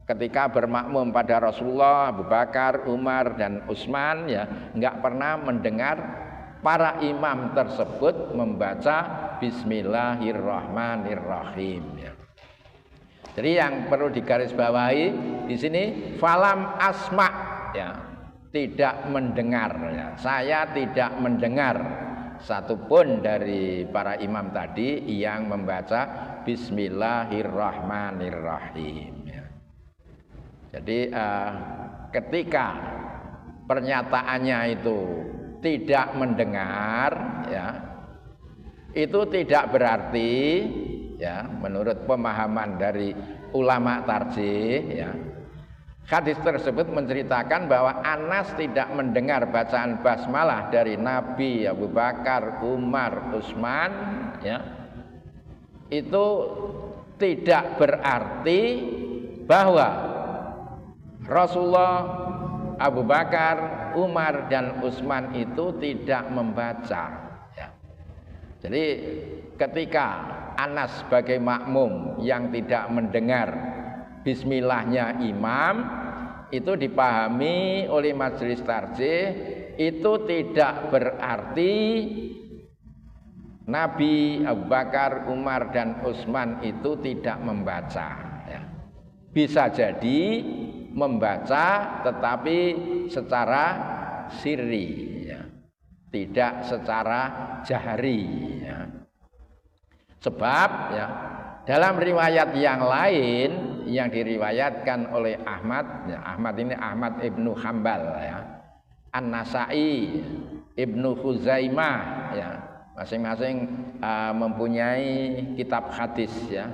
ketika bermakmum pada Rasulullah, Abu Bakar, Umar dan Utsman ya, enggak pernah mendengar para imam tersebut membaca bismillahirrahmanirrahim ya. Jadi yang perlu digarisbawahi di sini falam asma ya, tidak mendengar ya. Saya tidak mendengar satupun dari para imam tadi yang membaca bismillahirrahmanirrahim ya. Jadi ketika pernyataannya itu tidak mendengar, ya, itu tidak berarti, ya, menurut pemahaman dari ulama tarjih, ya, hadis tersebut menceritakan bahwa Anas tidak mendengar bacaan basmalah dari Nabi, Abu Bakar, Umar, Utsman, ya, itu tidak berarti bahwa Rasulullah, Abu Bakar, Umar, dan Utsman itu tidak membaca, ya. Jadi ketika Anas sebagai makmum yang tidak mendengar bismillahnya imam, itu dipahami oleh majelis tarjih itu tidak berarti Nabi, Abu Bakar, Umar, dan Utsman itu tidak membaca, ya. Bisa jadi membaca tetapi secara sirri, ya, tidak secara jahri, ya. Sebab, ya, dalam riwayat yang lain yang diriwayatkan oleh Ahmad, ya, Ahmad ini Ahmad ibnu Hambal, ya, An-Nasai, Ibnu Khuzaimah, ya, masing-masing mempunyai kitab hadis, ya.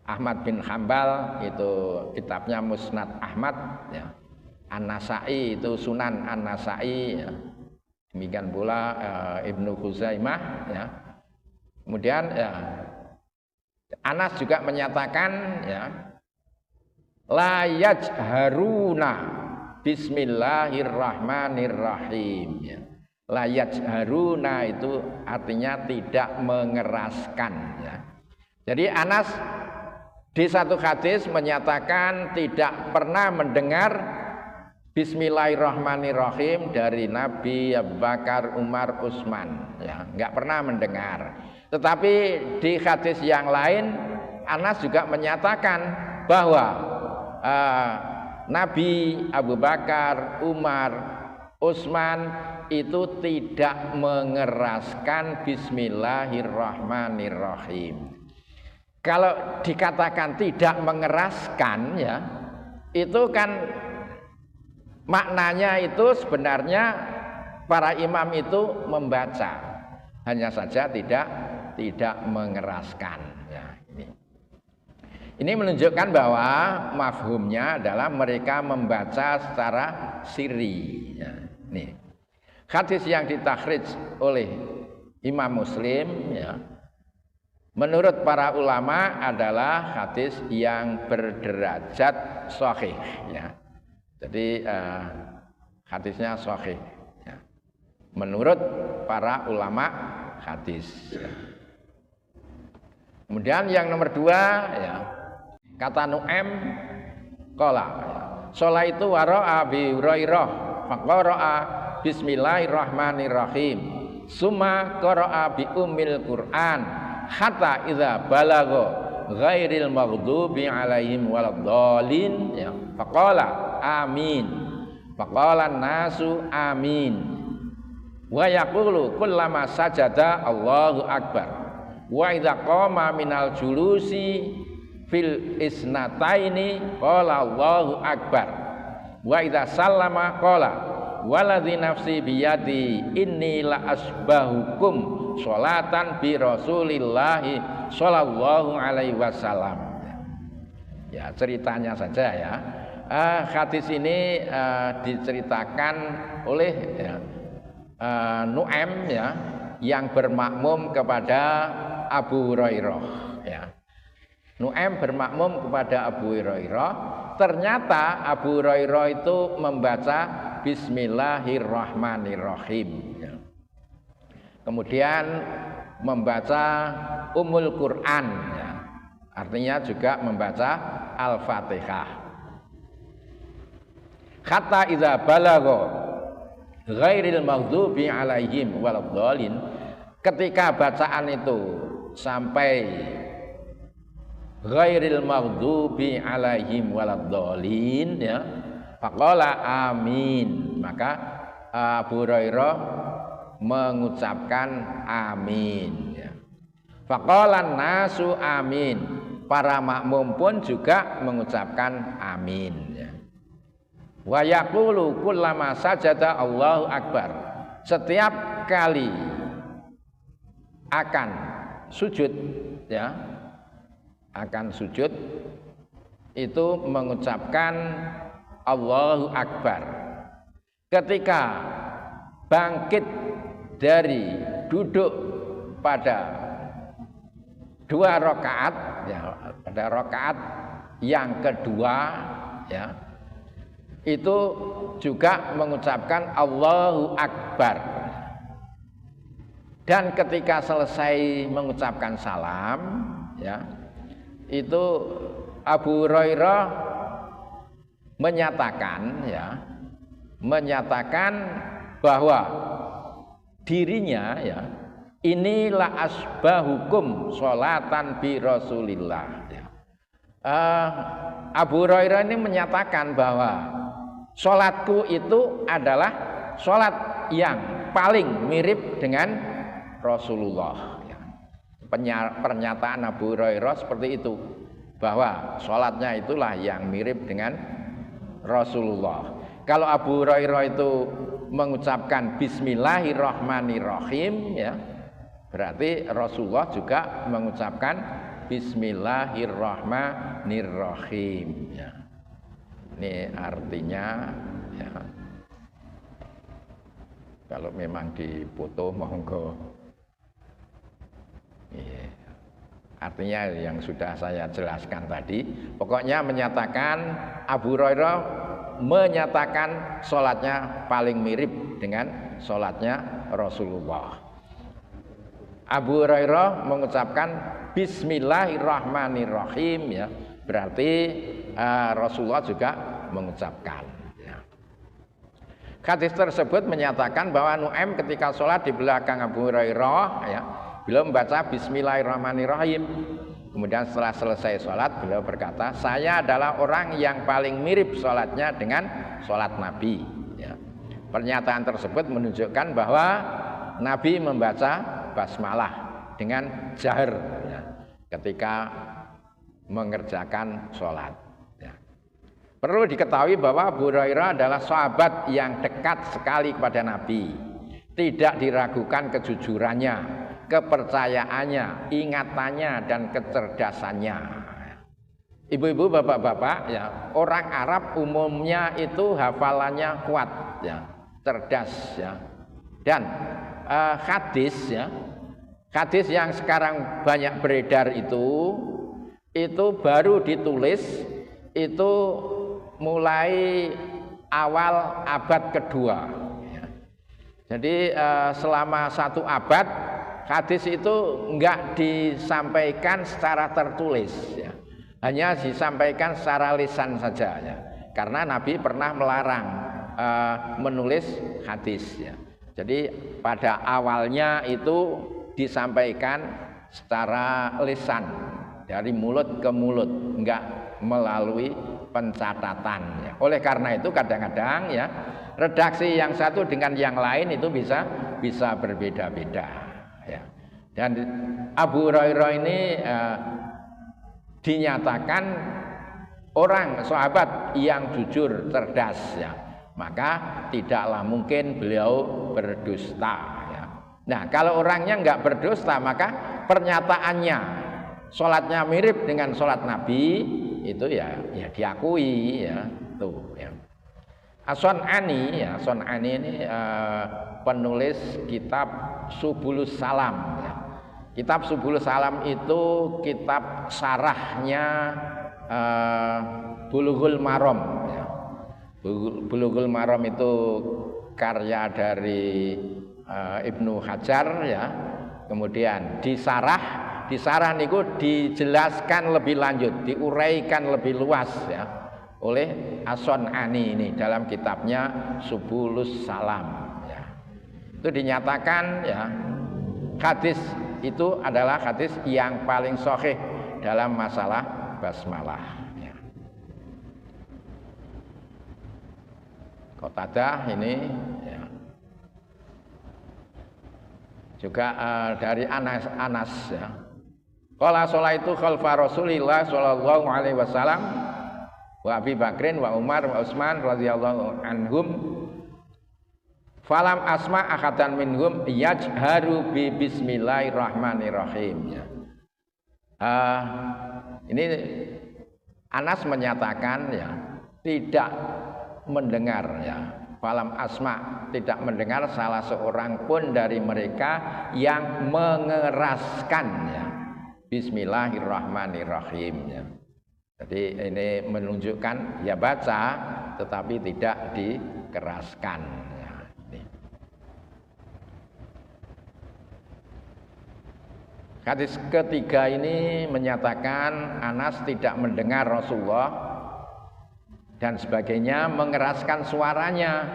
Ahmad bin Hambal itu kitabnya Musnad Ahmad, ya. An-Nasai itu Sunan An-Nasai, ya. Demikian pula Ibnu Khuzaimah, ya. Kemudian, ya, Anas juga menyatakan, ya, la yajharuna bismillahirrahmanirrahim, ya. La yajharuna itu artinya tidak mengeraskan, ya. Jadi Anas di satu hadis menyatakan tidak pernah mendengar bismillahirrahmanirrahim dari Nabi, Abu Bakar, Umar, Utsman, ya, nggak pernah mendengar. Tetapi di hadis yang lain Anas juga menyatakan bahwa Nabi, Abu Bakar, Umar, Utsman itu tidak mengeraskan bismillahirrahmanirrahim. Kalau dikatakan tidak mengeraskan, ya, itu kan maknanya itu sebenarnya para imam itu membaca, hanya saja tidak mengeraskan, ya. Ini menunjukkan bahwa mafhumnya adalah mereka membaca secara sirri, ya. Nih, hadis yang ditakhrij oleh Imam Muslim, ya, menurut para ulama adalah hadis yang berderajat sahih, ya. Jadi hadisnya sahih, ya, menurut para ulama hadis, ya. Kemudian yang nomor 2, ya, kata Nu'aim qala, ya, sholaitu wara'a bi Hurairah faqara'a bismillahirrahmanirrahim summa qara'a bi ummil Qur'an hatta idza balagha ghairil maghdubi alaihim waladdallin, ya, faqala amin, faqala nasu amin, wa yaqulu kullama sajada Allahu akbar, wa idza qama minal julusi fil isnataini qala Allahu akbar, wa idza sallama qala waladzi nafsi biyadi inni la asbahukum sholatan bi Rasulillahi sallallahu alaihi wasallam. Ya, ceritanya saja, ya. Hadis ini diceritakan oleh, ya, Nu'aim, ya, yang bermakmum kepada Abu Hurairah, ya. Nu'aim bermakmum kepada Abu Hurairah. Ternyata Abu Hurairah itu membaca Bismillahirrahmanirrahim, ya. Kemudian membaca Ummul Quran, ya. Artinya juga membaca Al-Fatihah. Hatta idza balagha ghairil maghdubi alaihim waladdallin, ketika bacaan itu sampai ghairil maghdubi alaihim waladdallin, ya, faqala amin, maka Abu Hurairah mengucapkan amin, ya. Faqala nasu amin, para makmum pun juga mengucapkan amin, ya. Wa yaqulu kullama sajada Allahu akbar. Setiap kali akan sujud ya, akan sujud itu mengucapkan Allahu akbar. Ketika bangkit dari duduk pada 2 rakaat ya, pada rakaat yang kedua ya, itu juga mengucapkan Allahu akbar. Dan ketika selesai mengucapkan salam ya, itu Abu Hurairah menyatakan bahwa dirinya ya, inilah asbahukum sholatan bi Rasulillah ya. Abu Hurairah ini menyatakan bahwa sholatku itu adalah sholat yang paling mirip dengan Rasulullah ya. Pernyataan Abu Hurairah seperti itu, bahwa sholatnya itulah yang mirip dengan Rasulullah. Kalau Abu Hurairah itu mengucapkan Bismillahirrahmanirrahim ya, berarti Rasulullah juga mengucapkan Bismillahirrahmanirrahim ya. Ini artinya ya, kalau memang dipoto monggo. Ya. Artinya yang sudah saya jelaskan tadi, pokoknya menyatakan Abu Hurairah menyatakan sholatnya paling mirip dengan sholatnya Rasulullah. Abu Hurairah mengucapkan Bismillahirrahmanirrahim ya, berarti Rasulullah juga mengucapkan ya. Hadis tersebut menyatakan bahwa Nu'aim ketika sholat di belakang Abu Hurairah ya, beliau membaca Bismillahirrahmanirrahim. Kemudian setelah selesai sholat beliau berkata, saya adalah orang yang paling mirip sholatnya dengan sholat Nabi ya. Pernyataan tersebut menunjukkan bahwa Nabi membaca basmalah dengan jahar ya, ketika mengerjakan sholat ya. Perlu diketahui bahwa Abu Hurairah adalah sahabat yang dekat sekali kepada Nabi. Tidak diragukan kejujurannya, kepercayaannya, ingatannya, dan kecerdasannya. Ibu-ibu, bapak-bapak ya, orang Arab umumnya itu hafalannya kuat ya, cerdas ya. Dan hadis ya, hadis yang sekarang banyak beredar itu baru ditulis itu mulai awal abad kedua ya. Jadi selama 1 abad hadis itu enggak disampaikan secara tertulis ya. Hanya disampaikan secara lisan saja ya. Karena Nabi pernah melarang menulis hadis ya. Jadi pada awalnya itu disampaikan secara lisan, dari mulut ke mulut, enggak melalui pencatatan ya. Oleh karena itu kadang-kadang ya, redaksi yang satu dengan yang lain itu bisa berbeda-beda ya. Dan Abu Hurairah ini dinyatakan orang sahabat yang jujur, cerdas ya. Maka tidaklah mungkin beliau berdusta ya. Nah, kalau orangnya enggak berdusta, maka pernyataannya sholatnya mirip dengan sholat Nabi itu ya diakui ya tuh ya. As-Sun'ani ya, Sun'ani ini penulis kitab Subulus Salam ya. Kitab Subulus Salam itu kitab syarahnya Bulughul Maram ya. Bulughul Maram itu karya dari Ibnu Hajar ya. Kemudian di sarah niku dijelaskan lebih lanjut, diuraikan lebih luas ya oleh As-Sun'ani ini dalam kitabnya Subulus Salam ya. Itu dinyatakan ya, hadis itu adalah hadis yang paling sahih dalam masalah basmalah ya. Qatadah ini ya. Juga dari Anas ya. Qala sholaitu khalfa Rasulillah sallallahu alaihi wasallam wa Abi Bakrin wa Umar wa Utsman radhiyallahu anhum falam asma ahadan minhum yajharu bi bismillahirrahmanirrahim. Ini Anas menyatakan ya tidak mendengar ya falam asma tidak mendengar salah seorang pun dari mereka yang mengeraskan ya bismillahirrahmanirrahim ya. Jadi ini menunjukkan ya baca tetapi tidak dikeraskan ya. Hadis ketiga ini menyatakan Anas tidak mendengar Rasulullah dan sebagainya mengeraskan suaranya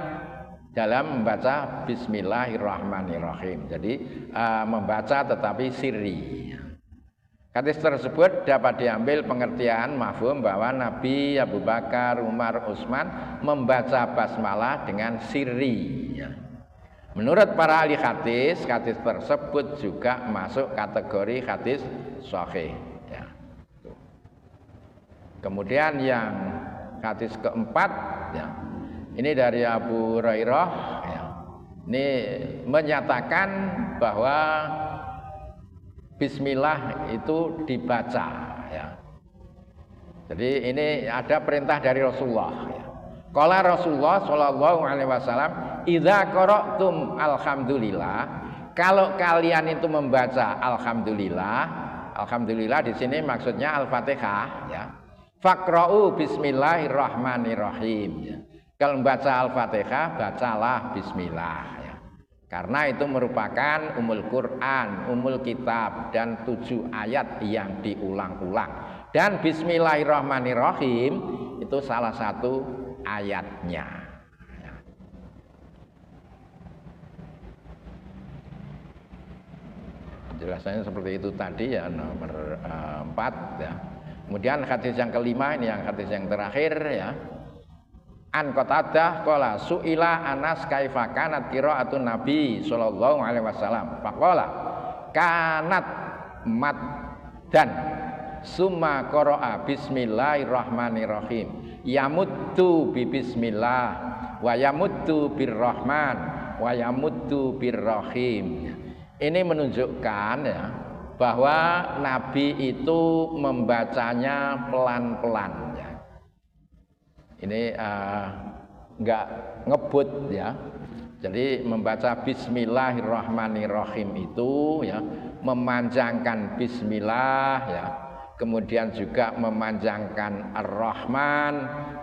dalam membaca bismillahirrahmanirrahim. Jadi membaca tetapi sirri. Hadis tersebut dapat diambil pengertian mafhum bahwa Nabi Abu Bakar, Umar, Utsman membaca basmalah dengan sirri. Menurut para ahli hadis, hadis tersebut juga masuk kategori hadis sahih. Ya. Kemudian yang hadis keempat, ya, ini dari Abu Hurairah. Ya. Ini menyatakan bahwa Bismillah itu dibaca. Ya. Jadi ini ada perintah dari Rasulullah. Ya. Qala Rasulullah sallallahu alaihi wasallam, "Idza qara'tum alhamdulillah," kalau kalian itu membaca alhamdulillah, alhamdulillah di sini maksudnya Al-Fatihah ya. Faqra'u bismillahirrahmanirrahim. Ya. Kalau membaca Al-Fatihah, bacalah bismillah ya. Karena itu merupakan umul Quran, umul kitab dan 7 ayat yang diulang-ulang. Dan bismillahirrahmanirrahim itu salah satu ayatnya. Penjelasannya seperti itu tadi ya, nomor 4 ya. Kemudian hadis yang kelima ini yang hadis yang terakhir ya. An Qatadah qala suila Anas kaifa kanat qiraatun Nabi sallallahu alaihi wasallam. Faqala kanat maddan summa qara'a bismillahirrahmanirrahim. Yamuddu bi bismillah wa yamuddu birrahman wa yamuddu birrahim. Ini menunjukkan ya bahwa Nabi itu membacanya pelan-pelan ya. Ini enggak ngebut ya. Jadi membaca bismillahirrahmanirrahim itu ya memanjangkan bismillah ya. Kemudian juga memanjangkan Ar-Rahman,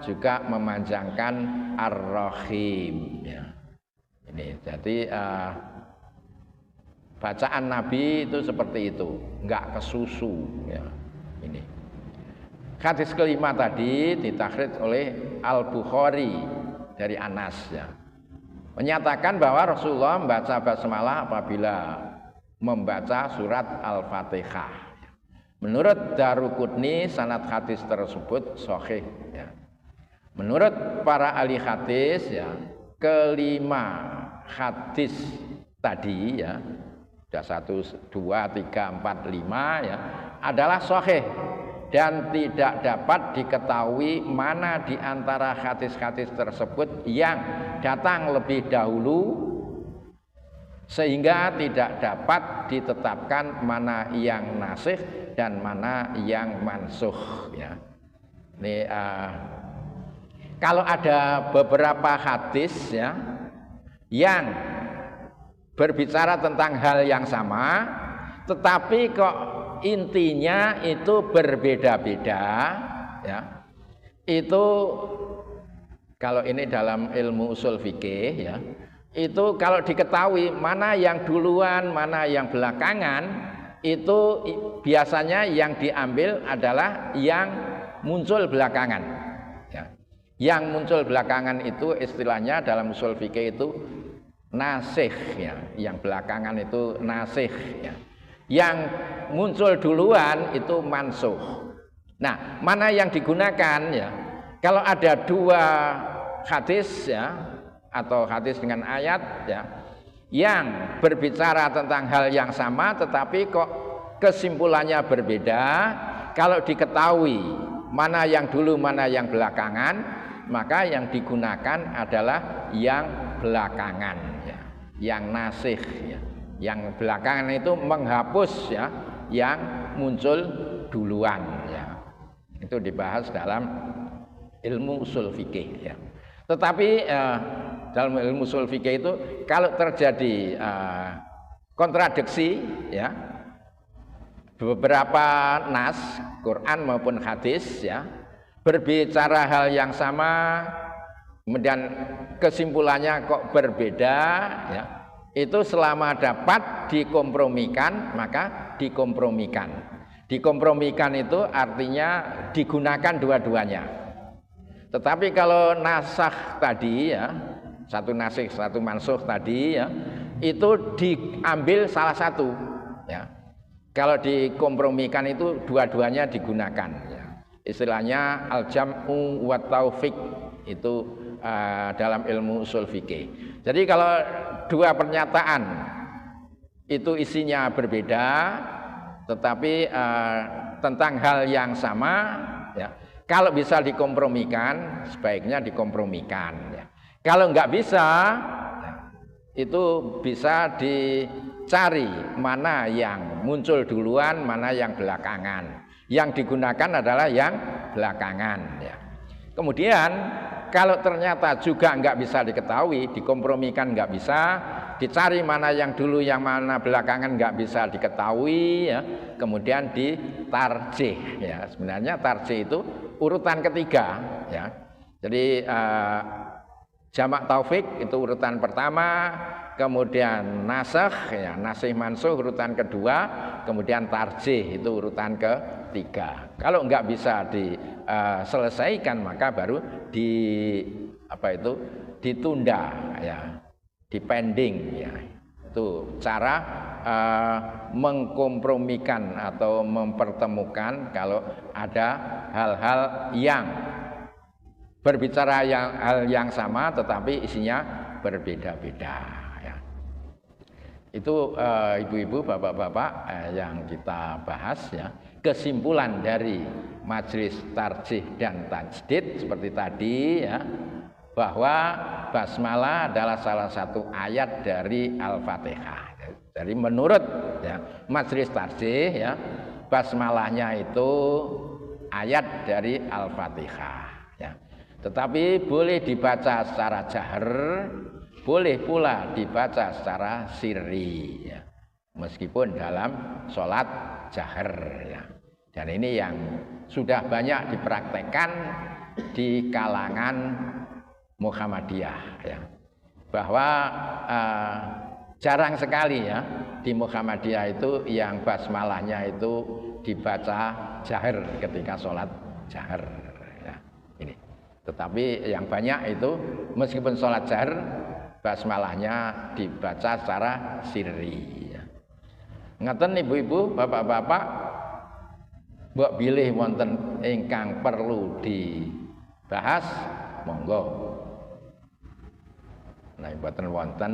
juga memanjangkan Ar-Rahim ya. Ini jadi bacaan Nabi itu seperti itu, enggak kesusu ya. Ini hadis kelima tadi ditakhrij oleh Al-Bukhari dari Anas ya. Menyatakan bahwa Rasulullah membaca basmalah apabila membaca surat Al-Fatihah. Menurut Daruqutni sanad hadis tersebut sahih ya. Menurut para ahli hadis ya, kelima hadis tadi ya, sudah 1, 2, 3, 4, 5 ya, adalah sahih dan tidak dapat diketahui mana di antara hadis-hadis tersebut yang datang lebih dahulu sehingga tidak dapat ditetapkan mana yang nasikh dan mana yang mansukh ya. Ini kalau ada beberapa hadis ya yang berbicara tentang hal yang sama tetapi kok intinya itu berbeda-beda ya. Itu kalau ini dalam ilmu usul fikih ya. Itu kalau diketahui mana yang duluan, mana yang belakangan, itu biasanya yang diambil adalah yang muncul belakangan ya. Yang muncul belakangan itu istilahnya dalam usul fikih itu nasikh ya. Yang belakangan itu nasikh ya. Yang muncul duluan itu mansukh. Nah, mana yang digunakan ya? Kalau ada 2 hadis ya atau hadis dengan ayat ya yang berbicara tentang hal yang sama tetapi kok kesimpulannya berbeda, kalau diketahui mana yang dulu mana yang belakangan, maka yang digunakan adalah yang belakangan ya, yang nasikh ya. Yang belakangan itu menghapus ya yang muncul duluan ya. Itu dibahas dalam ilmu usul fikih ya. Tetapi dalam ilmu usul fikih itu kalau terjadi kontradiksi ya, beberapa nas Quran maupun hadis ya berbicara hal yang sama, kemudian kesimpulannya kok berbeda ya, itu selama dapat dikompromikan maka dikompromikan. Dikompromikan itu artinya digunakan dua-duanya. Tetapi kalau nasakh tadi ya, satu nasikh satu mansukh tadi ya, itu diambil salah satu ya. Kalau dikompromikan itu dua-duanya digunakan ya. Istilahnya al-jam'u wa taufiq itu dalam ilmu usul fikih. Jadi kalau dua pernyataan itu isinya berbeda tetapi tentang hal yang sama ya, kalau bisa dikompromikan sebaiknya dikompromikan ya. Kalau nggak bisa ya, itu bisa dicari mana yang muncul duluan mana yang belakangan. Yang digunakan adalah yang belakangan ya. Kemudian kalau ternyata juga nggak bisa diketahui, dikompromikan nggak bisa, dicari mana yang dulu yang mana belakangan nggak bisa diketahui ya, kemudian ditarjih ya. Sebenarnya tarjih itu urutan ketiga ya. Jadi jamak taufik itu urutan pertama, kemudian nasakh ya, nasikh mansukh urutan kedua, kemudian tarjih itu urutan ketiga. Kalau nggak bisa diselesaikan maka baru ditunda ya, dipending ya. Itu cara mengkompromikan atau mempertemukan kalau ada hal-hal yang berbicara hal yang sama tetapi isinya berbeda-beda ya. Itu ibu-ibu, bapak-bapak yang kita bahas ya. Kesimpulan dari majelis tarjih dan tajdid seperti tadi ya, bahwa basmalah adalah salah satu ayat dari Al-Fatihah. Jadi menurut ya, majelis tarjih ya, basmalahnya itu ayat dari Al-Fatihah ya. Tetapi boleh dibaca secara jahar, boleh pula dibaca secara sirri ya. Meskipun dalam sholat jahar ya. Dan ini yang sudah banyak dipraktekkan di kalangan Muhammadiyah ya. Bahwa jarang sekali ya di Muhammadiyah itu yang basmalahnya itu dibaca jahar ketika sholat jahar ya. Ini. Tetapi yang banyak itu meskipun sholat jahar basmalahnya dibaca secara sirri ya. Ngaten ibu-ibu, bapak-bapak, mbok bilih wonten ingkang perlu dibahas, monggo. Nah, mboten wonten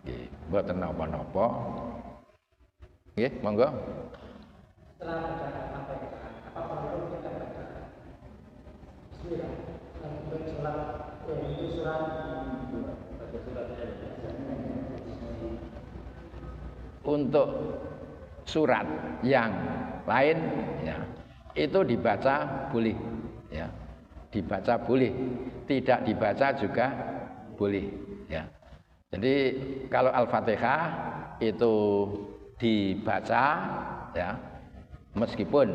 nggih, mboten napa-napa. Nggih, monggo. Setelah apa perlu kita baca? Bismillah. Itu surat untuk surat yang lain ya, itu dibaca boleh ya, dibaca boleh, tidak dibaca juga boleh ya. Jadi kalau Al-Fatihah itu dibaca ya, meskipun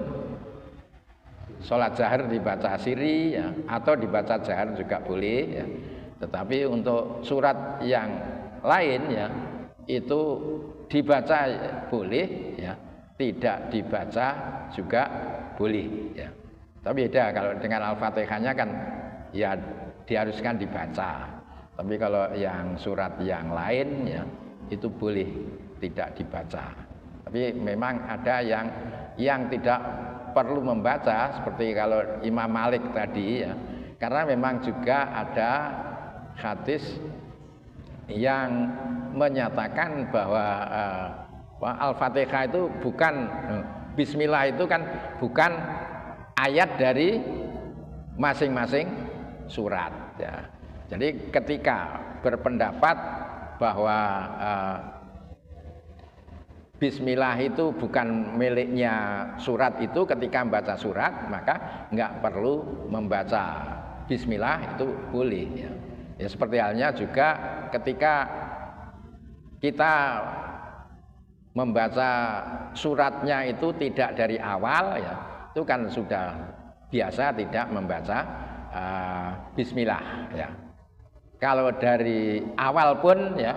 sholat jahar dibaca sirri ya, atau dibaca jahar juga boleh ya. Tetapi untuk surat yang lain ya, itu dibaca boleh ya, tidak dibaca juga boleh ya. Tapi beda kalau dengan Al-Fatihahnya kan ya diharuskan dibaca. Tapi kalau yang surat yang lain ya itu boleh tidak dibaca. Tapi memang ada yang tidak perlu membaca seperti kalau Imam Malik tadi ya. Karena memang juga ada hadis yang menyatakan bahwa Al-Fatihah itu bukan, Bismillah itu kan bukan ayat dari masing-masing surat ya. Jadi ketika berpendapat bahwa Bismillah itu bukan miliknya surat itu, ketika membaca surat maka nggak perlu membaca Bismillah, itu boleh ya. Ya seperti halnya juga ketika kita membaca suratnya itu tidak dari awal ya, itu kan sudah biasa tidak membaca Bismillah ya. Kalau dari awal pun ya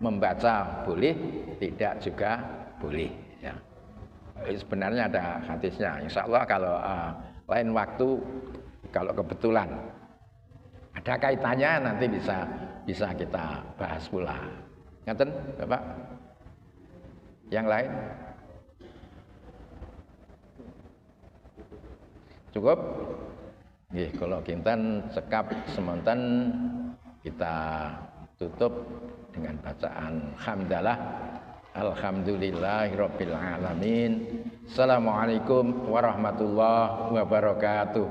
membaca boleh, tidak juga boleh ya. Sebenarnya ada hadisnya. Insya Allah kalau lain waktu, kalau kebetulan ada kaitannya, nanti bisa kita bahas pula. Ngaten Bapak? Yang lain? Cukup? Nggih, kalau kinten sekap semonten kita tutup dengan bacaan hamdalah. Alhamdulillahirabbil alamin. Assalamualaikum warahmatullahi wabarakatuh.